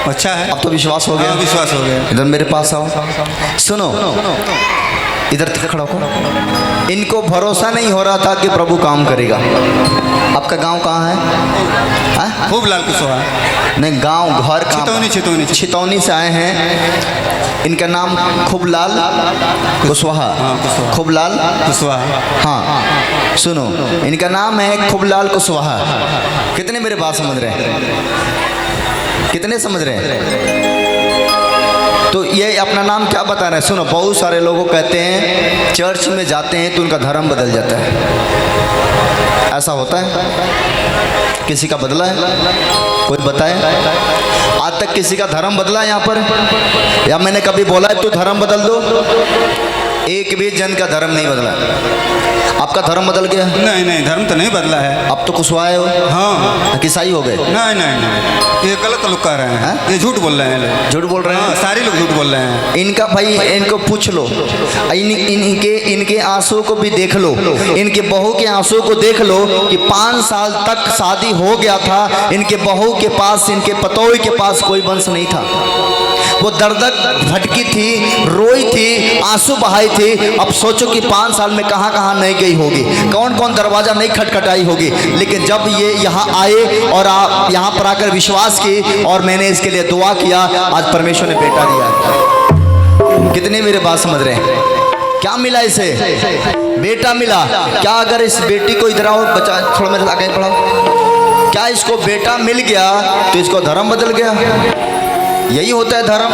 अच्छा है। अब तो विश्वास हो गया? हाँ, विश्वास हो गया। इधर मेरे पास आओ। सुनो, इधर खड़ा हो। इनको भरोसा नहीं हो रहा था कि प्रभु काम करेगा। आपका गांव कहाँ है? खूब लाल कुशवाहा। नहीं, गांव घर कहाँ? छितौनी से आए हैं। इनका नाम खूबलाल कुशवाहा। हाँ, कुशवाहा। खूबलाल कुशवाहा। हाँ। सुनो, इनका नाम है खूबलाल कुशवाहा। कितने मेरे बात समझ रहे हैं? कितने समझ रहे हैं? तो ये अपना नाम क्या बता रहे हैं? सुनो, बहुत सारे लोगों कहते हैं चर्च में जाते हैं तो उनका धर्म बदल जाता है। ऐसा होता है? किसी का बदला है? कोई बताए? आज तक किसी का धर्म बदला है यहाँ पर? या मैंने कभी बोला है तू धर्म बदल दो? एक भी जन का धर्म नहीं बदला। आपका धर्म बदल गया? नहीं नहीं, धर्म तो नहीं बदला है। अब तो कुशवाहा हो? हाँ। ईसाई हो गए? नहीं नहीं नहीं, ये गलत लोग कह रहे हैं। ये झूठ बोल रहे हैं लोग। झूठ बोल रहे हैं? हाँ, सारे लोग झूठ बोल रहे हैं। इनका भाई, इनको पूछ लो, इनके आंसू को भी देख लो, इनके बहू के आंसू को देख लो कि 5 साल तक शादी हो गया था, इनके बहू के पास, इनके पतोई के पास कोई वंश नहीं था। वो दर्दक भटकी थी, रोई थी, आंसू बहाई थी। अब सोचो कि 5 साल में कहाँ कहाँ नहीं गई होगी, कौन कौन दरवाजा नहीं खटखटाई होगी। लेकिन जब ये यहाँ आए और आप यहाँ पर आकर विश्वास की और मैंने इसके लिए दुआ किया, आज परमेश्वर ने बेटा दिया। कितने मेरे बात समझ रहे हैं? क्या मिला इसे? बेटा मिला। क्या अगर इस बेटी को इधर आओ, बचा थोड़ा मेरे आगे बढ़ाओ, क्या इसको बेटा मिल गया तो इसको धर्म बदल गया? यही होता है धर्म।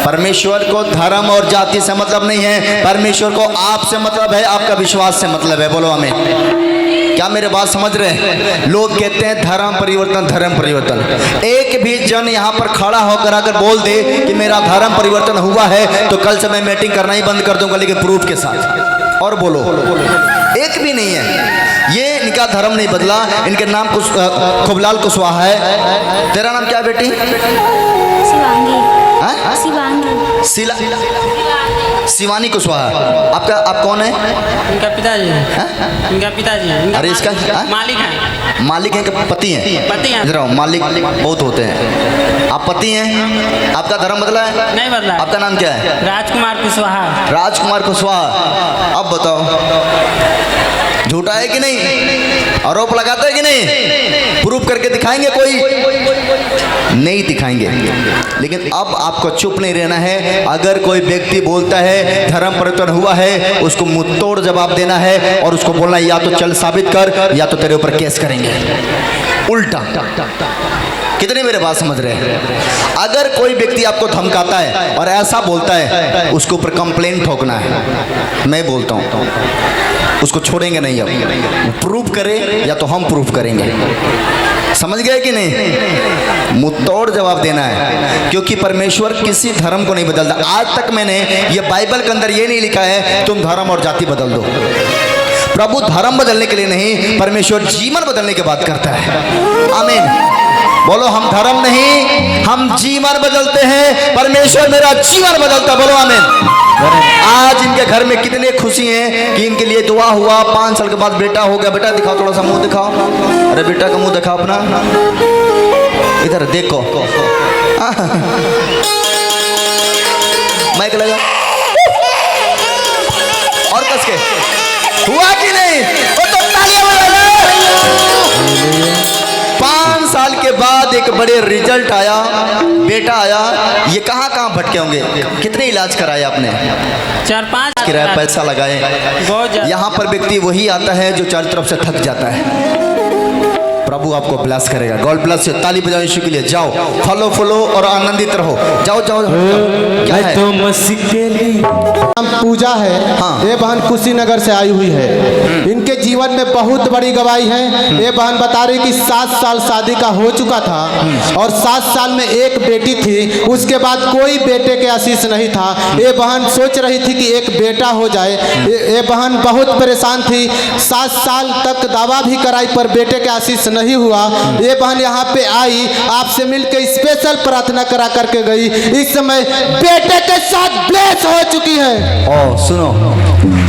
परमेश्वर को धर्म और जाति से मतलब नहीं है, परमेश्वर को आपसे मतलब है, आपका विश्वास से मतलब है। बोलो हमें, क्या मेरे बात समझ रहे हैं? लोग कहते हैं धर्म परिवर्तन, धर्म परिवर्तन। एक भी जन यहाँ पर खड़ा होकर अगर बोल दे कि मेरा धर्म परिवर्तन हुआ है, तो कल से मैं मीटिंग करना ही बंद कर दूंगा, लेकिन प्रूफ के साथ। और बोलो, एक भी नहीं है। ये इनका धर्म नहीं बदला। इनके नाम खूबलाल कुशवाहा है। तेरा नाम क्या है बेटी? शिवानी कुशवाहा। आपका, आप कौन है? इनका पिताजी है। इनका पिताजी है। अरे इसका मालिक है। मालिक है कि पति हैं? पति हैं। इधर आओ, मालिक बहुत होते हैं। आप पति हैं? आपका धर्म बदला है? नहीं बदला। आपका नाम क्या है? राजकुमार कुशवाहा। राजकुमार कुशवाहा। अब बताओ, झूठा है कि नहीं? आरोप लगाते हैं कि नहीं? प्रूफ करके दिखाएंगे? कोई नहीं दिखाएंगे। लेकिन अब आपको चुप नहीं रहना है। अगर कोई व्यक्ति बोलता है धर्म परिवर्तन हुआ है, उसको मुंह तोड़ जवाब देना है और उसको बोलना या तो चल साबित कर या तो तेरे ऊपर केस करेंगे। उल्टा। कितने मेरे बात समझ रहे हैं? अगर कोई व्यक्ति आपको धमकाता है और ऐसा बोलता है, उसके ऊपर कंप्लेंट ठोकना है। मैं बोलता हूँ उसको छोड़ेंगे नहीं, अब प्रूफ करे या तो हम प्रूफ करेंगे। समझ गए कि नहीं? मुंहतोड़ जवाब देना है, क्योंकि परमेश्वर किसी धर्म को नहीं बदलता। आज तक मैंने ये बाइबल के अंदर ये नहीं लिखा है तुम धर्म और जाति बदल दो। प्रभु धर्म बदलने के लिए नहीं, परमेश्वर जीवन बदलने की बात करता है। आमीन। बोलो हम धर्म नहीं, हम जीवन बदलते हैं। परमेश्वर मेरा जीवन बदलता। बोलो आमीन। आज इनके घर में कितने खुशी हैं कि इनके लिए दुआ हुआ, 5 साल के बाद बेटा हो गया। बेटा दिखाओ, थोड़ा सा मुंह दिखाओ। अरे बेटा का मुंह दिखाओ अपना, इधर देखो। माइक लगा और कस के हुआ कि नहीं? वो तो तालियां बजा। 5 साल के बाद एक बड़े रिजल्ट आया, बेटा आया। ये कहाँ कहाँ भटके होंगे, कितने इलाज कराए आपने? 4-5 किराया पैसा लगाए। बहुत ज्यादा। यहाँ पर व्यक्ति वही आता है जो चारों तरफ से थक जाता है। प्रभु आपको ब्लेस करेगा। God bless you. ताली बजाओ यीशु के लिए। जाओ, फलो फलो और आनंदित रहो। जाओ जाओ। क्या है? तो मसीह के लिए पूजा है। हाँ। ये बहन कुशीनगर से आई हुई है। इनके जीवन में बहुत बड़ी गवाही है। ये बहन बता रही कि 7 साल शादी का हो चुका था और 7 साल में एक बेटी थी। उसके बाद कोई बेटे के आशीष नहीं था। ये बहन सोच रही थी कि एक बेटा हो जाए। ये बहन बहुत परेशान थी। 7 साल तक दावा भी कराई पर बेटे के आशीष नहीं हुआ। ये बहन यहाँ पे आई, आपसे मिलकर स्पेशल प्रार्थना करा करके गई। इस समय बेटे के साथ ब्लेस हो चुकी है। ओ सुनो,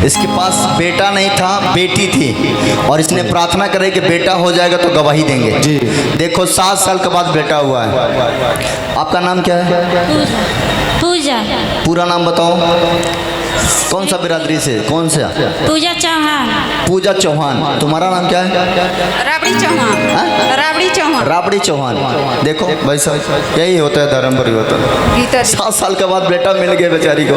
इसके पास बेटा नहीं था, बेटी थी, और इसने प्रार्थना करे कि बेटा हो जाएगा तो गवाही देंगे जी। देखो 7 साल के बाद बेटा हुआ है। आपका नाम क्या है? पूजा पूरा नाम बताओ। कौन सा बिरादरी से, कौन सा? पूजा चौहान। पूजा चौहान। तुम्हारा नाम क्या है? राबड़ी चौहान। हाँ? राबड़ी चौहान। राबड़ी चौहान। देखो भाई साहब, यही होता है धर्म परिवर्तन। 7 साल के बाद बेटा मिल गया बेचारी को।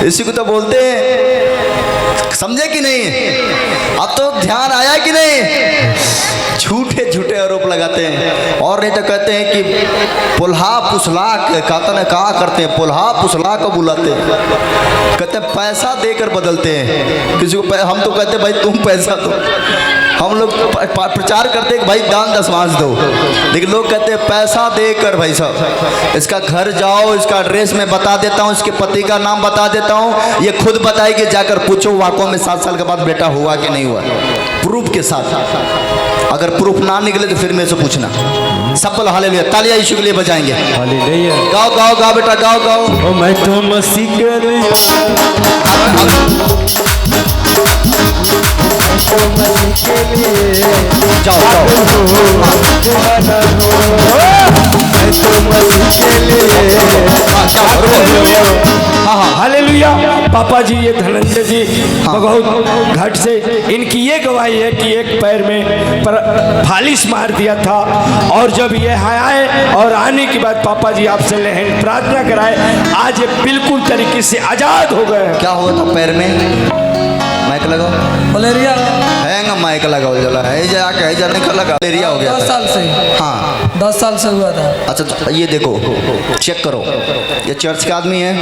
इसी को तो बोलते हैं। समझे कि नहीं? अब तो ध्यान आया कि नहीं? झूठे झूठे आरोप लगाते हैं, और नहीं तो कहते हैं कि पुल्हा पुसला का करते हैं, पुल्हा पुसला को बुलाते हैं। कहते हैं पैसा देकर बदलते हैं किसी को। हम तो कहते हैं भाई तुम पैसा दो। हम लोग प्रचार करते हैं कि भाई दान दशमांश दो, लेकिन लोग कहते हैं पैसा देकर। भाई साहब, इसका घर जाओ, इसका एड्रेस मैं बता देता हूँ, इसके पति का नाम बता देता हूँ, ये खुद बताएगी। जाकर पूछो वाकई में 7 साल के बाद बेटा हुआ कि नहीं हुआ, प्रूफ के साथ। अगर प्रूफ ना निकले तो फिर मेरे से पूछना। सफल हालेलुया। तालियां यीशु के लिए बजाएंगे। हालेलुया। गाओ गाओ गाओ बेटा, गाओ गाओ। ओ मैं तो मसीह के लिए जाओ हालेलुया। पापा जी, ये धनंजय जी बहुत घाट से, इनकी ये गवाही है कि एक पैर में फालिश मार दिया था, और जब ये आए और आने के बाद पापा जी आपसे लहन प्रार्थना कराए, आज ये बिल्कुल तरीके से आजाद हो गए। क्या हुआ था पैर में? माइक लगाओ। मलेरिया हैंगा माइक लगाओ जला है जाके जाने का लगा। मलेरिया हो गया 10 साल से। हाँ 10 साल से हुआ था। अच्छा ये देखो, चेक करो, ये चर्च का आदमी है?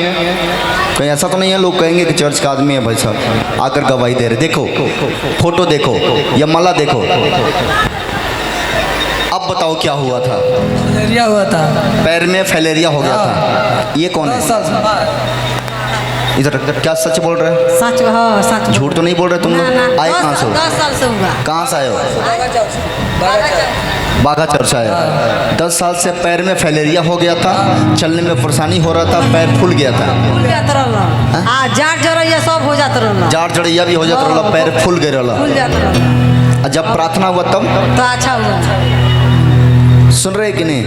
कहीं ऐसा तो नहीं है लोग कहेंगे कि चर्च का आदमी है? भाई साहब आकर गवाही दे रहे। देखो फोटो देखो, ये माला देखो। अब बताओ क्या हुआ था? मलेरिया हुआ था। पैर में फैलेरिया हो गया था। ये कौन 10 है? साल से। इधर क्या सच बोल रहे हैं? सच हाँ सच। झूठ तो नहीं बोल रहे तुम लोग? आए कहाँ से हो? 10 साल से हुआ। कहाँ से आए हो? बाघा चर्च आए। 10 साल से पैर में फैलेरिया हो गया था, चलने में परेशानी हो रहा था, पैर फूल गया था। फूल जात रहल। जाड़ जरैया सब हो जात रहल। जाड़ जड़ैया भी हो जाता रहा, पैर फूल गए रहा। फूल जात रहल जब प्रार्थना हुआ तब तो अच्छा हुआ। सुन रहे कि नहीं?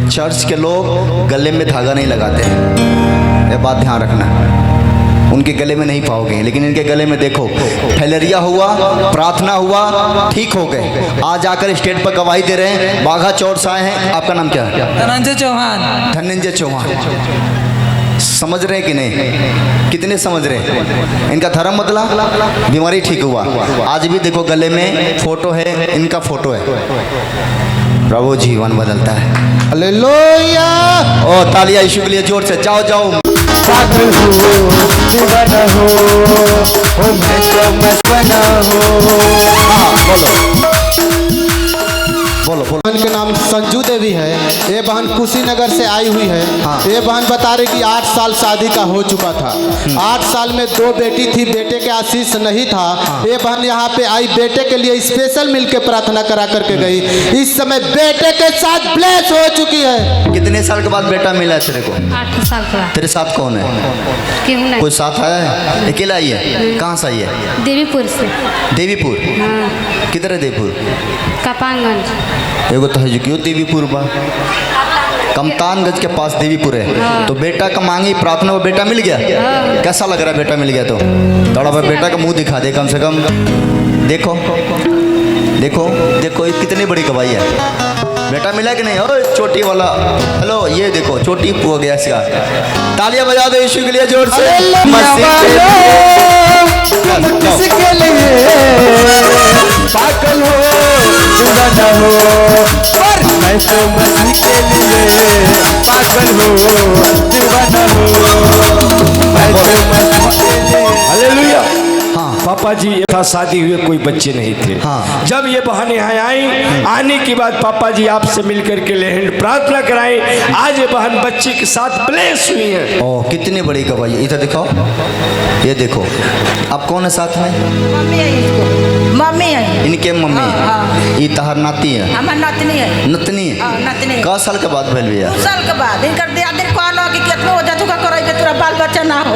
चर्च के लोग गले में धागा नहीं लगाते, ये बात ध्यान रखना। उनके गले में नहीं पाओगे, लेकिन इनके गले में देखो फैलेरिया हुआ, प्रार्थना हुआ, ठीक हो गए। आज आकर स्टेट पर गवाही दे रहे हैं। बाघा चौर से आए हैं। आपका नाम क्या है? धनंजय चौहान। धनंजय चौहान। समझ रहे हैं कि नहीं? कितने समझ रहे हैं? इनका धर्म बदला, बीमारी ठीक हुआ। आज भी देखो गले में फोटो है, इनका फोटो है। प्रभु जीवन बदलता है। हालेलुया। ओ तालियां यीशु के लिए जोर से, जाओ जाओ। पागल हो दीवाना हो मैं तो मस्ताना हो। हाँ बोलो बोलो। बहन के नाम संजू देवी है। ये बहन कुशीनगर से आई हुई है। ये बहन बता रही कि 8 साल शादी का हो चुका था। 8 साल में 2 बेटी थी, बेटे के आशीष नहीं था। ये बहन यहाँ पे आई, बेटे के लिए स्पेशल मिल के प्रार्थना करा करके गई। इस समय बेटे के साथ ब्लेस हो चुकी है। कितने साल के बाद बेटा मिला है तेरे को? 8 साल का तेरे साथ कौन है? क्यों नहीं? कोई साथ आया है? अकेला आई है? कहाँ से आई है? देवीपुर से। देवीपुर? हाँ, किधर है देवीपुर? कपांगंज। एगो तो है जो क्यों देवीपुर बा, कमतानगंज के पास देवीपुर है। तो बेटा का मांगी प्रार्थना में बेटा मिल गया। कैसा लग रहा है बेटा मिल गया तो? थोड़ा बहुत बेटा का मुंह दिखा दे कम से कम। देखो देखो देखो, ये कितनी बड़ी गवाही है। बेटा मिला कि नहीं? ओ चोटी वाला, हेलो ये देखो चोटी हो गया इसका। तालियां बजा दो यीशु के लिए जोर से। किसके लिए पागल हो दीवाना हो, पर मैं तो मसीह के लिए पागल हो दीवाना हो, मैं तो मसीह के लिए। हालेलुया। हाँ पापा जी ये था, शादी हुए कोई बच्चे नहीं थे। हाँ। जब ये बहन यहाँ आई, आने के बाद पापा जी आपसे मिलकर के लेहन प्रार्थना कराई। आज ये बहन बच्चे के साथ ब्लेस हुई है। ओ कितनी बड़ी गवाही है। इधर दिखाओ, ये देखो। अब कौन है साथ में? मम्मी है इसको, मम्मी है। इनके मम्मी? हाँ। ये तहर नाती है? हमार नतनी है। नतनी? हाँ, नतनी। का साल के बाद भेल भैया? 2 साल के बाद इनकर दियादिन कहना कि कितना हो जातु का करई तोरा बाल बच्चा ना हो।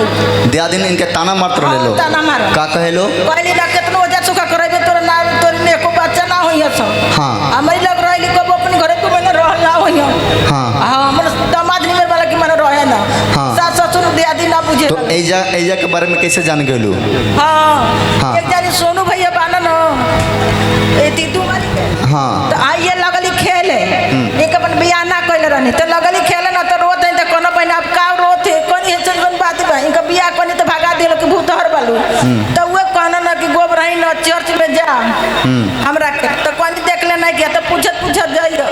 दियादिन इनके ताना मारत रहे लो? ताना मारो। का कहे लो? कहली ना कितना हो जातु का करई तोरा ना, तोर ने को बच्चा ना होई हस। हाँ। हमरी लग रहली को अपने घरे को मैंने रह ना होई। हाँ। हां, हमर दामाद निमर वाला कि मैंने रहे ना। हाँ। सास ससुर दियादिन ना बुझे। तो एजा एजा के बारे में कैसे जान गेलू? हाँ। हाँ। एक जानी सोनू भैया बाना न, ए तीतू वाली के। हाँ। तो आइए लगली खेले। एक अपन बियाह ना कइले रहनी तो लगली खेले ना, तो रोत है तो कोनो बहन अब का रोत है कोनी हेचन कोन बात बा। इनका बियाह कोनी तो भगा देलो कि भूत हर बालू। तो वो कहना ना कि गोबराई न चर्च में जा हमरा के। तो कोनी देख लेना कि तो पूछत जाइयो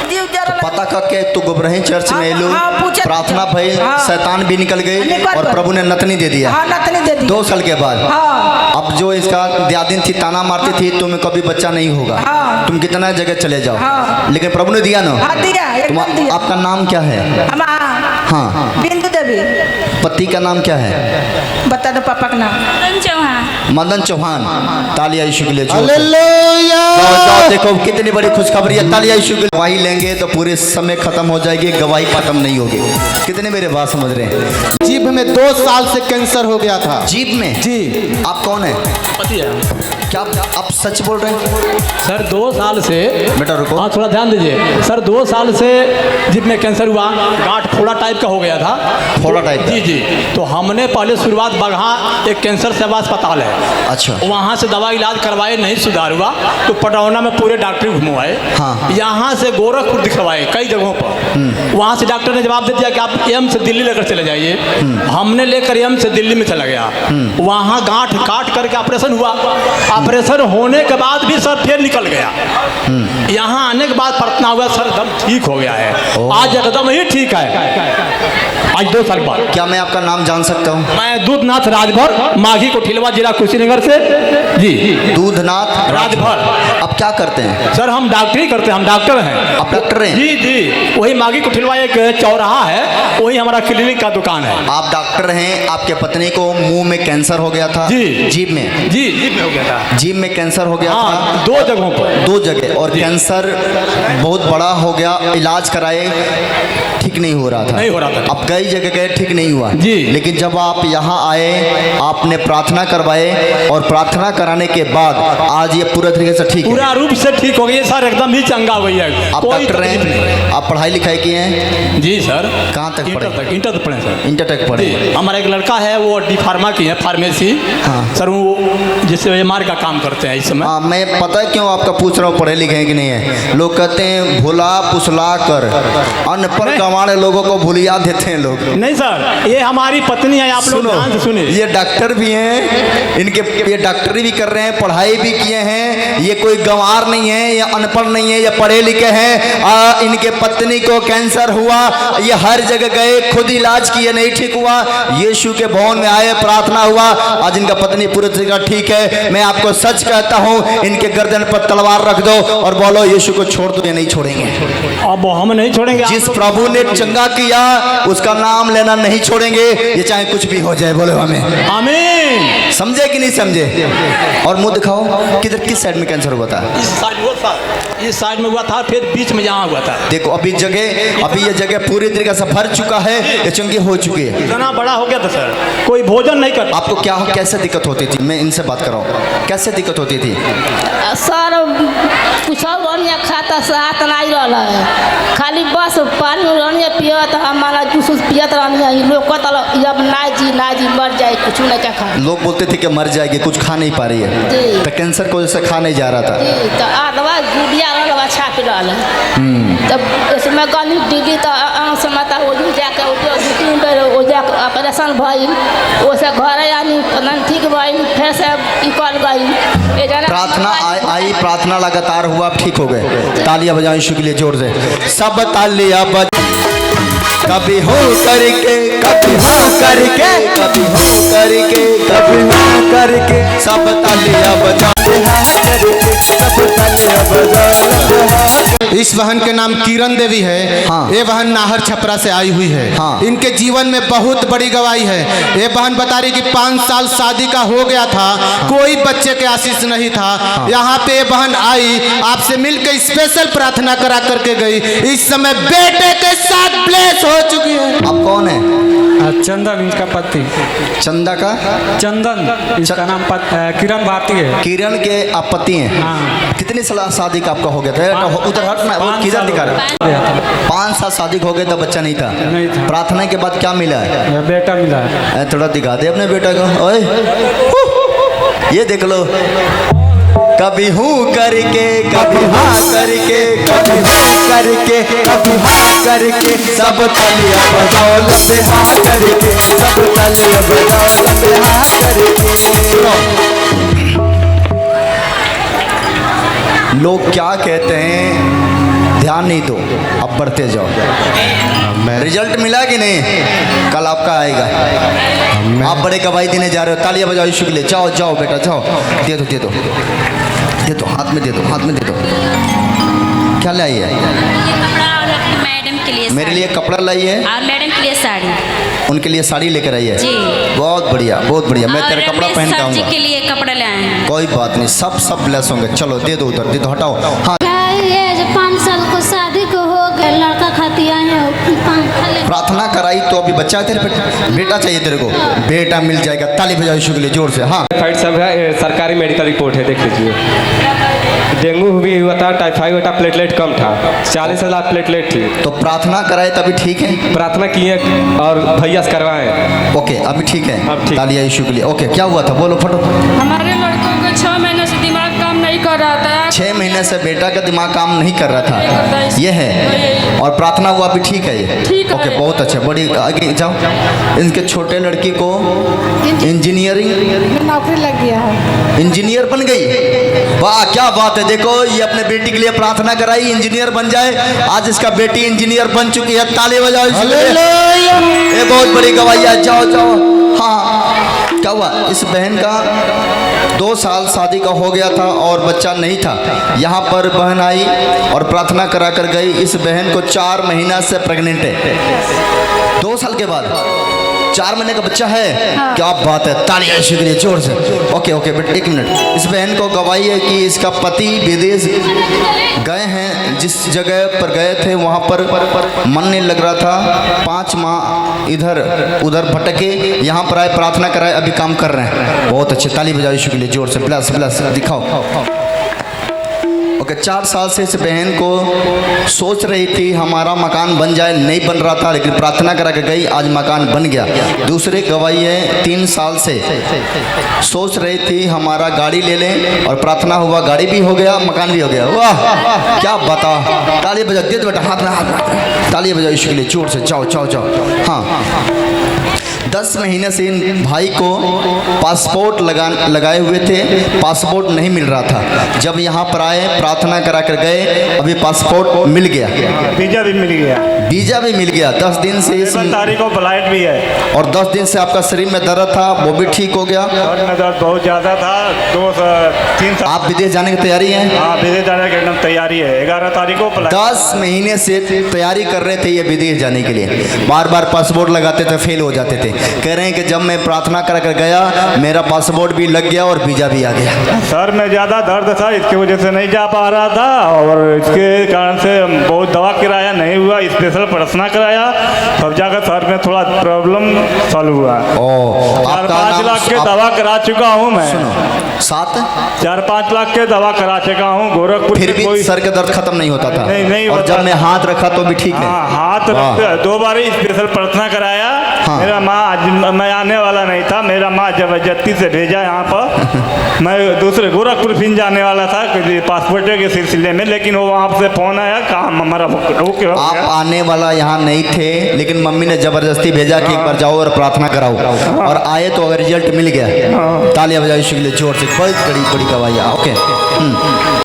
जीव जरा पता करके तू गोबरही चर्च में एलू, हाँ, पूछे- प्रार्थना भई, हाँ। शैतान भी निकल गई निकल और गई। प्रभु ने नतनी दे दिया। हां नतनी दे दी। 2 साल के बाद। हाँ। अब जो इसका दियादिन थी ताना मारती थी तुम्हें कभी बच्चा नहीं होगा। हाँ। तुम कितना जगह चले जाओ। हाँ। लेकिन प्रभु ने दिया ना। हाँ दिया, एकदम दिया। आपका नाम क्या है? हाँ। बिंदु देवी। पति का नाम क्या है? बता दो पापा का नाम। मदन चौहान। तालियां यीशु के लिए जोर से। हालेलुया। जाओ जाओ, देखो कितनी बड़ी खुशखबरी है। तालियां यीशु के लिए। गवाही लेंगे तो पूरे समय खत्म हो जाएगी, गवाही खत्म नहीं होगी। कितने मेरे बात समझ रहे हैं? जीभ में 2 साल से कैंसर हो गया था। जीप में? जी। आप कौन है? पति है क्या आप सच बोल रहे हैं? सर। 2 साल से, बेटा रुको। हाँ थोड़ा ध्यान दीजिए सर। 2 साल से जिब में कैंसर हुआ, गांठ फोड़ा टाइप का हो गया था। फोड़ा टाइप का? जी जी। तो हमने पहले शुरुआत बगहा एक कैंसर सेवा अस्पताल है, अच्छा। वहाँ से दवा इलाज करवाए, नहीं सुधार हुआ तो पटौना में पूरे डॉक्टर घुमवाए। हाँ। यहाँ से गोरखपुर दिखवाए कई जगहों पर। वहाँ से डॉक्टर ने जवाब दे दिया कि आप एम्स से दिल्ली लेकर चले जाइए। हमने लेकर एम्स से दिल्ली में चला गया। वहाँ गांठ काट करके ऑपरेशन हुआ। ऑपरेशन होने के बाद भी सर फिर निकल गया। यहाँ आने के बाद प्रार्थना हुआ, सर एकदम ठीक हो गया है। आज एकदम ही ठीक है। आज 2 साल बाद। क्या मैं आपका नाम जान सकता हूँ? मैं दूधनाथ राजभर, माघी कोठिलवा, जिला कुशीनगर से। जी दूधनाथ राजभर। अब क्या करते हैं? सर हम डॉक्टरी करते हैं, हम डॉक्टर हैं। आप डॉक्टर हैं? जी जी। वही माघी कोठिलवा एक चौराहा है, वही हमारा क्लिनिक का दुकान है। आप डॉक्टर हैं, आपके पत्नी को मुंह में कैंसर हो गया था? जी। जीभ में? जी जीभ में हो गया था। जीभ में कैंसर हो गया हाँ, था? 2 जगहों पर। 2 जगह। और कैंसर बहुत बड़ा हो गया, इलाज कराए, ठीक नहीं हो रहा था। नहीं हो रहा था। अब कई जगह गए, ठीक नहीं हुआ। जी। लेकिन जब आप यहाँ आए, आपने प्रार्थना करवाए और प्रार्थना कराने के बाद आज ये पूरा तरीके से ठीक है। पूरा रूप से ठीक हो गई सर, एकदम ही चंगा हो गई है। आप कोई डॉक्टर तकलीफ नहीं। हैं, आप पढ़ाई लिखाई किए हैं? जी सर। कहाँ तक इंटर पढ़े? तक, इंटर तक पढ़े सर। इंटर तक पढ़े? जी। हमारा एक लड़का है, वो डी फार्मा की है, फार्मेसी। हाँ। सर वो जिससे एमआर का काम करते हैं इस समय। हाँ, मैं पता है क्यों आपका पूछ रहा हूँ, पढ़े लिखे हैं कि नहीं है। लोग कहते हैं भुला पुसला कर अनपढ़ गंवा हमारे लोगों को भूलिया देते हैं लोग। नहीं सर, ये हमारी पत्नी है, आप लोग ध्यान से सुनिए। ये डॉक्टर भी हैं, इनके ये डॉक्टरी भी कर रहे हैं, पढ़ाई भी किए हैं, ये कोई गंवार नहीं है, ये अनपढ़ नहीं है, ये पढ़े लिखे हैं। इनके पत्नी को कैंसर हुआ, ये हर जगह गए, खुद इलाज किए, नहीं ठीक हुआ, यीशु के भवन में आए, प्रार्थना हुआ, आज इनका पत्नी पूरी तरह ठीक है। मैं आपको सच कहता हूँ, इनके गर्दन पर तलवार रख दो और बोलो यीशु को छोड़ दो, ये नहीं छोड़ेंगे। अब हम नहीं छोड़ेंगे। जिस प्रभु ने चंगा किया उसका नाम लेना नहीं छोड़ेंगे, ये चाहे कुछ भी हो जाए। बोलो हमें आमीन। समझे कि नहीं समझे? और मुंह दिखाओ, किधर किस साइड में कैंसर हुआ था? इस साइड में हुआ था, फिर बीच में यहाँ हुआ था। देखो अभी ये जगह पूरी तरीके से भर चुका है, ये चंगी हो चुकी है। इतना बड़ा हो गया था सर, कोई भोजन नहीं करता। आपको क्या कैसे दिक्कत होती थी? मैं इनसे बात कर रहा हूँ, कैसे दिक्कत होती थी? सर कुछ रनिया खाता साथ नहीं रहा है, खाली बस पानी रनिया पियत, हमारा जूस पियत रनिया, लोग कहता अब ना जी मर जाए, कुछ नहीं क्या खा। लोग बोलते थे कि मर जाएगी, कुछ खा नहीं पा रही है, तो कैंसर को जैसे खा नहीं जा रहा था। तो आदवा गुड़िया रहा छाप रहा है, तब इसमें गनी दीदी तो समता वो जाके दू तीन बेर वो जाके ऑपरेशन भइल, ओसे घर आनी ठीक भइल, फिर से निकल गई। प्रार्थना आई, प्रार्थना लगातार हुआ, आप ठीक हो गए। तालियां बजाओ यीशु के लिए जोर से, सब तालियां बज। कभी हो करके, कभी हाँ करके, कभी हो करके, कभी हाँ करके, सब तालियां बजाते हैं करके, सब तालियां बजाते हैं। इस बहन के नाम किरण देवी है। हाँ। ये बहन नाहर छपरा से आई हुई है। हाँ। इनके जीवन में बहुत बड़ी गवाही है। ये बहन बता रही कि 5 साल शादी का हो गया था, कोई बच्चे के आशीष नहीं था। यहाँ पे ये बहन आई, आपसे मिलकर स्पेशल प्रार्थना करा करके गई, इस समय बेटे के साथ ब्लेस हो चुकी है। आप कौन है? चंदन इनका पति। चंदा का? चंदन इसका नाम किरण भारती है। किरण के आप पति हैं? हाँ। कितनी साल शादी का आपका हो गया था? उधर हटना, वो किधर दिखा रहा है? 5 साल शादी हो गए तो बच्चा नहीं था। नहीं था। प्रार्थना के बाद क्या मिला है? बेटा मिला है। थोड़ा दिखा दे अपने बेटा को। ओए ये देख लो, कभी हूँ करके, कभी हाँ करके, कभी हाँ करके, कभी हाँ करके, सब तालियां बजाओ लंबे हाँ करके, सब तालियां बजाओ लंबे हाँ करके। लोग क्या कहते हैं ध्यान नहीं दो, अब बढ़ते जाओ। रिजल्ट मिला कि नहीं? कल आपका आएगा, आप बड़े गवाही देने जा रहे हो। तालियां बजाओ यीशु के लिए। जाओ जाओ बेटा जाओ, दे दो दे दो दे दो, हाथ में दे दो, हाथ में दे दो। क्या लाई है? कपड़ा और अपनी मैडम के लिए मेरे लिए कपड़ा लाई है और मैडम के लिए साड़ी। उनके लिए साड़ी लेकर आई है। जी। बहुत बढ़िया बहुत बढ़िया, मैं तेरा कपड़ा पहन के सब्जी आऊंगा। के लिए कपड़े लाए हैं। कोई बात नहीं, सब ब्लेस होंगे। चलो दे दो उधर, दे दो, हटाओ। हाँ, ये जो 5 साल को शादी को हो गया, लड़का खाती आए हैं। प्रार्थना कराई तो अभी बच्चा है तेरे पे? बेटा चाहिए तेरे को? बेटा मिल जाएगा। ताली बजाओ यीशु के लिए जोर से। हाँ, टाइफाइड सब है, सरकारी मेडिकल रिपोर्ट है, देख लीजिए। डेंगू भी हुआ था, टाइफाइड हुआ था, प्लेटलेट कम था, 40,000 प्लेटलेट थी। तो प्रार्थना कराए तभी ठीक है? प्रार्थना किए और भैया से करवाए। ओके अभी ठीक है। अब ठीक। तालियां यीशु के लिए। ओके क्या हुआ था बोलो फटो। हमारे लड़कों का 6 महीने से दिमाग काम नहीं कर रहा था। 6 महीने से बेटा का दिमाग काम नहीं कर रहा था, ये है। और प्रार्थना हुआ अभी ठीक है ये? ठीक है। ओके बहुत अच्छा, बड़ी आगे जाओ। इनके छोटे लड़की को इंजीनियरिंग नौकरी लग गया है, इंजीनियर बन गई। वाह क्या बात है। देखो ये अपने बेटी के लिए प्रार्थना कराई, इंजीनियर बन जाए। आज इसका बेटी इंजीनियर बन चुकी है। ताली बजाओ इसलिए। ये बहुत बड़ी गवाही है। जाओ जाओ। हाँ क्या हुआ? इस बहन का 2 साल शादी का हो गया था और बच्चा नहीं था। यहाँ पर बहन आई और प्रार्थना करा कर गई। इस बहन को 4 महीना से प्रेग्नेंट है। 2 साल के बाद 4 महीने का बच्चा है। हाँ। क्या बात है, तालियां यीशु के लिए जोर से। ओके ओके बेटा 1 मिनट। इस बहन को गवाही है कि इसका पति विदेश गए हैं, जिस जगह पर गए थे वहाँ पर मन नहीं लग रहा था। 5 माह इधर उधर भटके, यहाँ पर आए, प्रार्थना कराए, अभी काम कर रहे हैं। बहुत अच्छे, ताली बजाओ यीशु के लिए जोर से। प्लस प्लस दिखाओ। ओके 4 साल से इस बहन को सोच रही थी हमारा मकान बन जाए, नहीं बन रहा था, लेकिन प्रार्थना करा के गई, आज मकान बन गया। दूसरे गवाही है 3 साल से सोच रही थी हमारा गाड़ी ले लें, और प्रार्थना हुआ, गाड़ी भी हो गया, मकान भी हो गया। वाह क्या बता। ताली बजा दे दो बेटा, हाथ में हाथ में। तालियां बजाओ इसके लिए जोर से, जाओ जाओ जाओ। हाँ 10 महीने से इन भाई को पासपोर्ट लगाए हुए थे, पासपोर्ट नहीं मिल रहा था। जब यहाँ पर आए प्रार्थना करा कर गए, अभी पासपोर्ट मिल गया, वीजा भी मिल गया, वीजा भी मिल गया। 10 दिन से इस तारीख को फ्लाइट भी है। और 10 दिन से आपका शरीर में दर्द था, वो भी ठीक हो गया। शरीर में दर्द बहुत ज़्यादा था, 2-3 साल। आप विदेश जाने की तैयारी है? हाँ विदेश जाने की एकदम तैयारी है। 11 तारीख को फ्लाइट। 10 महीने से तैयारी कर रहे थे ये विदेश जाने के लिए, बार बार पासपोर्ट लगाते थे, फेल हो जाते थे। कह रहे हैं कि जब मैं प्रार्थना कर गया मेरा पासपोर्ट भी लग गया और वीजा भी आ गया। सर में ज़्यादा दर्द था, इसकी वजह से नहीं जा पा रहा था और इसके कारण से बहुत दवा कराया, नहीं हुआ, स्पेशल प्रार्थना कराया, तब जाकर सर में थोड़ा प्रॉब्लम सॉल्व हुआ। 4-5 लाख के दवा करा चुका हूँ मैं। 4-5 लाख के दवा करा चुका हूँ गोरखपुर। फिर भी कोई सर का दर्द खत्म नहीं होता था? नहीं और जब मैं हाथ रखा तो भी ठीक है? हाथ रख 2 बार स्पेशल प्रार्थना कराया। मेरा माँ आज मैं आने वाला नहीं था, मेरा माँ जबरदस्ती से भेजा यहाँ पर। मैं दूसरे गोरखपुर फिर जाने वाला था पासपोर्ट के सिलसिले में, लेकिन वो वहाँ से फोन आया, कहाँ हमारा आप आने वाला यहाँ नहीं थे, लेकिन मम्मी ने जबरदस्ती भेजा कि एक बार जाओ और प्रार्थना कराओ, और आए तो अगर रिजल्ट मिल गया। तालियां बजाओ इसके लिए जोर से, बहुत बड़ी गवाही। ओके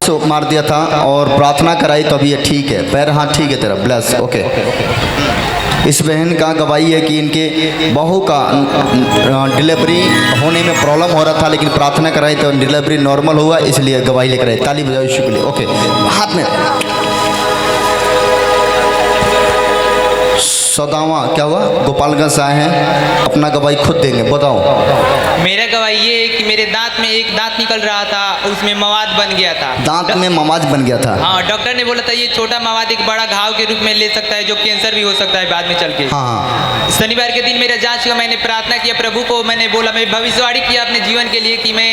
सो मार दिया था और प्रार्थना कराई तो अभी ये ठीक है, पैर हाँ ठीक है तेरा, ब्लेस। ओके इस बहन का गवाही है कि इनके बहू का डिलीवरी होने में प्रॉब्लम हो रहा था, लेकिन प्रार्थना कराई तो डिलीवरी नॉर्मल हुआ, इसलिए गवाही लेकर आई। ताली बजाओ इसके लिए। ओके हाथ में सौदावा क्या हुआ? गोपालगंज से आए हैं, अपना गवाही खुद देंगे, बताओ। मेरा गवाही ये है कि मेरे दांत में एक दांत निकल रहा था, उसमें मवाद बन गया था। दांत में मवाद बन गया था? हाँ डॉक्टर ने बोला था ये छोटा मवाद एक बड़ा घाव के रूप में ले सकता है, जो कैंसर भी हो सकता है बाद में चल के। हाँ। शनिवार के दिन मेरा जांच का मैंने प्रार्थना किया प्रभु को, मैंने बोला, मैं भविष्यवाणी किया अपने जीवन के लिए कि मैं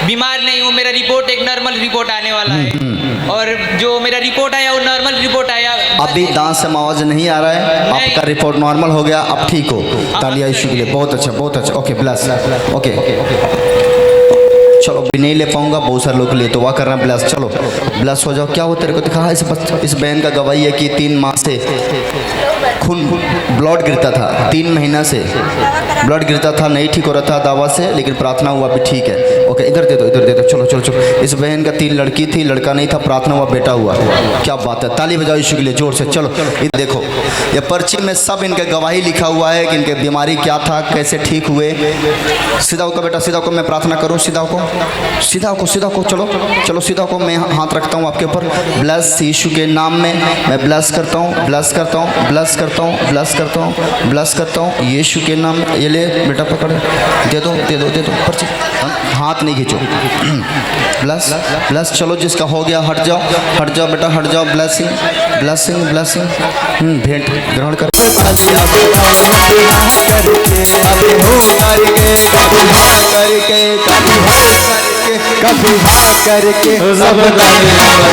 बीमार नहीं हूँ, मेरा रिपोर्ट एक नॉर्मल रिपोर्ट आने वाला है। और जो मेरा रिपोर्ट आया वो नॉर्मल रिपोर्ट आया। अभी दांत से मवाद नहीं आ रहा है, आपका रिपोर्ट नॉर्मल हो गया, अब ठीक हो। तालियां यीशु के लिए। बहुत अच्छा बहुत अच्छा। Okay bless. ओके चलो भी नहीं ले पाऊंगा, बहुत सारे लोग के लिए दुआ कर रहे हैं, ब्लेस। चलो ब्लेस हो जाओ। क्या हो तेरे को दिखा? इस बहन का गवाही है कि 3 माह से खून ब्लड गिरता था, 3 महीना से ब्लड गिरता था, नहीं ठीक हो रहा था दवा से, लेकिन प्रार्थना हुआ भी ठीक है। ओके इधर दे दो, इधर दे दो। चलो चलो चलो। इस बहन का 3 लड़की थी, लड़का नहीं था, प्रार्थना हुआ बेटा हुआ। क्या बात है, ताली बजाओ यीशु के लिए जोर से। चलो देखो ये पर्ची में सब इनके गवाही लिखा हुआ है कि इनके बीमारी क्या था, कैसे ठीक हुए। सीधा होकर बेटा, सीधा होकर, मैं प्रार्थना करूँ, सीधा होकर, सीधा होकर, सीधा होकर। चलो चलो सीधा होकर, मैं हाथ रखता हूँ आपके ऊपर। ब्लेस यीशु के नाम में मैं ब्लेस करता हूँ, ब्लेस करता हूँ, ब्लेस करता हूँ, ब्लेस करता हूँ, ब्लेस करता हूँ यीशु के नाम। ये ले बेटा पकड़, दे दो दे दो दे दो पर्ची, हाथ नहीं खींचो। Bless bless. चलो जिसका हो गया हट जाओ, हट जाओ बेटा, हट जाओ। Blessing blessing blessing. भेंट ग्रहण कर। कभी हाँ करके सब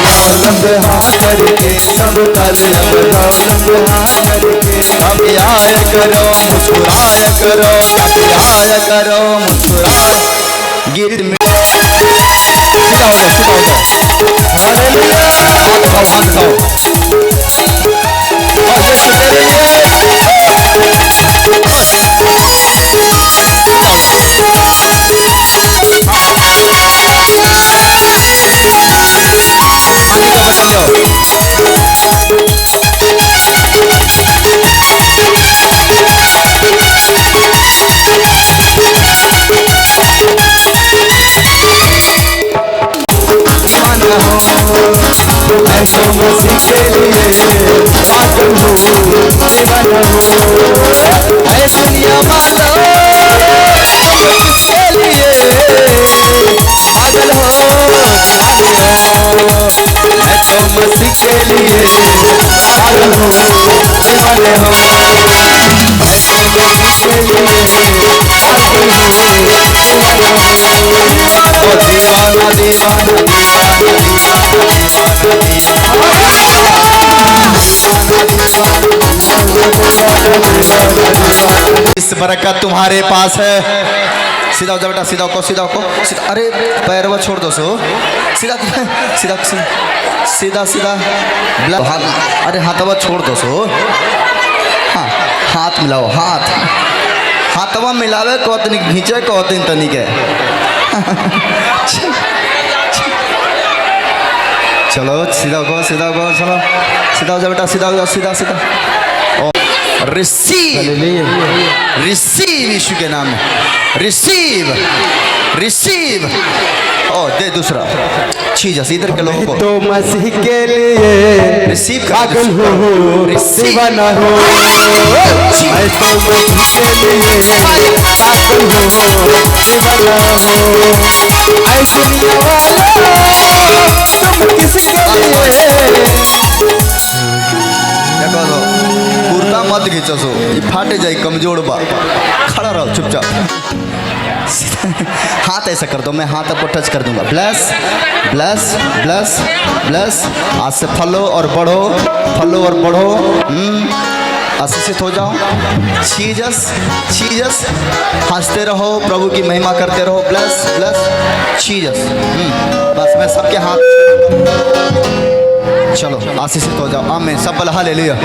ताले लंबे हाँ करके, सब ताले लंबे हाँ करके। कभी आया करो मुस्कुराया करो, कभी आया करो मुस्कुराया। गीत में सीधा हो जाओ, सीधा हो जाओ। हालेलुया। हाथ खाओ, हाथ खाओ। और यीशु तेरे लिए मैं तो मसीह के लिए पागल हूँ, दीवाना हूँ। ऐ दुनिया वालों तुम किसके लिए पागल हो, दीवाने हो। मैं तो मसीह के लिए पागल हूँ, दीवाने हो। मैं तो मसीह के लिए पागल हूँ, दीवाना हूँ। ओ दीवाना दीवाना इस बरकत तुम्हारे पास है। सीधा हो जाओ बेटा, सीधा को, सीधा को, सीधा। अरे पैर वो छोड़ दो सो, सीधा सीधा सीधा सीधा सीधा। हाथ, अरे हाथ वो छोड़ दो सो। हाथ मिलाओ, हाथ हाथवा मिलावे कहतनी घींचे कहतनी तनी के। चलो सीधा हो, सीधा हो, चलो सीधा हो जाओ बेटा, सीधा हो जाओ, सीधा सीधा। रिसीव, रिसीव यीशु के नाम में, रिसीव, रिसीव। ओ दे दूसरा चीज इधर के लोगों को तो मसीह के लिए रिसीव पागल हो, दीवाना हो। मैं तो मसीह के लिए पागल हो, दीवाना हो। ऐ दुनिया वालों तुम किसके लिए? देखो कुर्ता मत खींचो सो, ये फाटे जाए, कमजोर बा, खड़ा रहो चुपचाप। हाथ ऐसा कर दो, मैं हाथ आपको टच कर दूंगा। Bless bless bless bless. आज से फलो और बढ़ो, फलो और बढ़ो, आशीषित हो जाओ। जीसस जीसस, हंसते रहो, प्रभु की महिमा करते रहो। Bless bless Jesus. बस मैं सबके हाथ, चलो आशीषित हो जाओ। आमीन। सब बोला हालेलुया।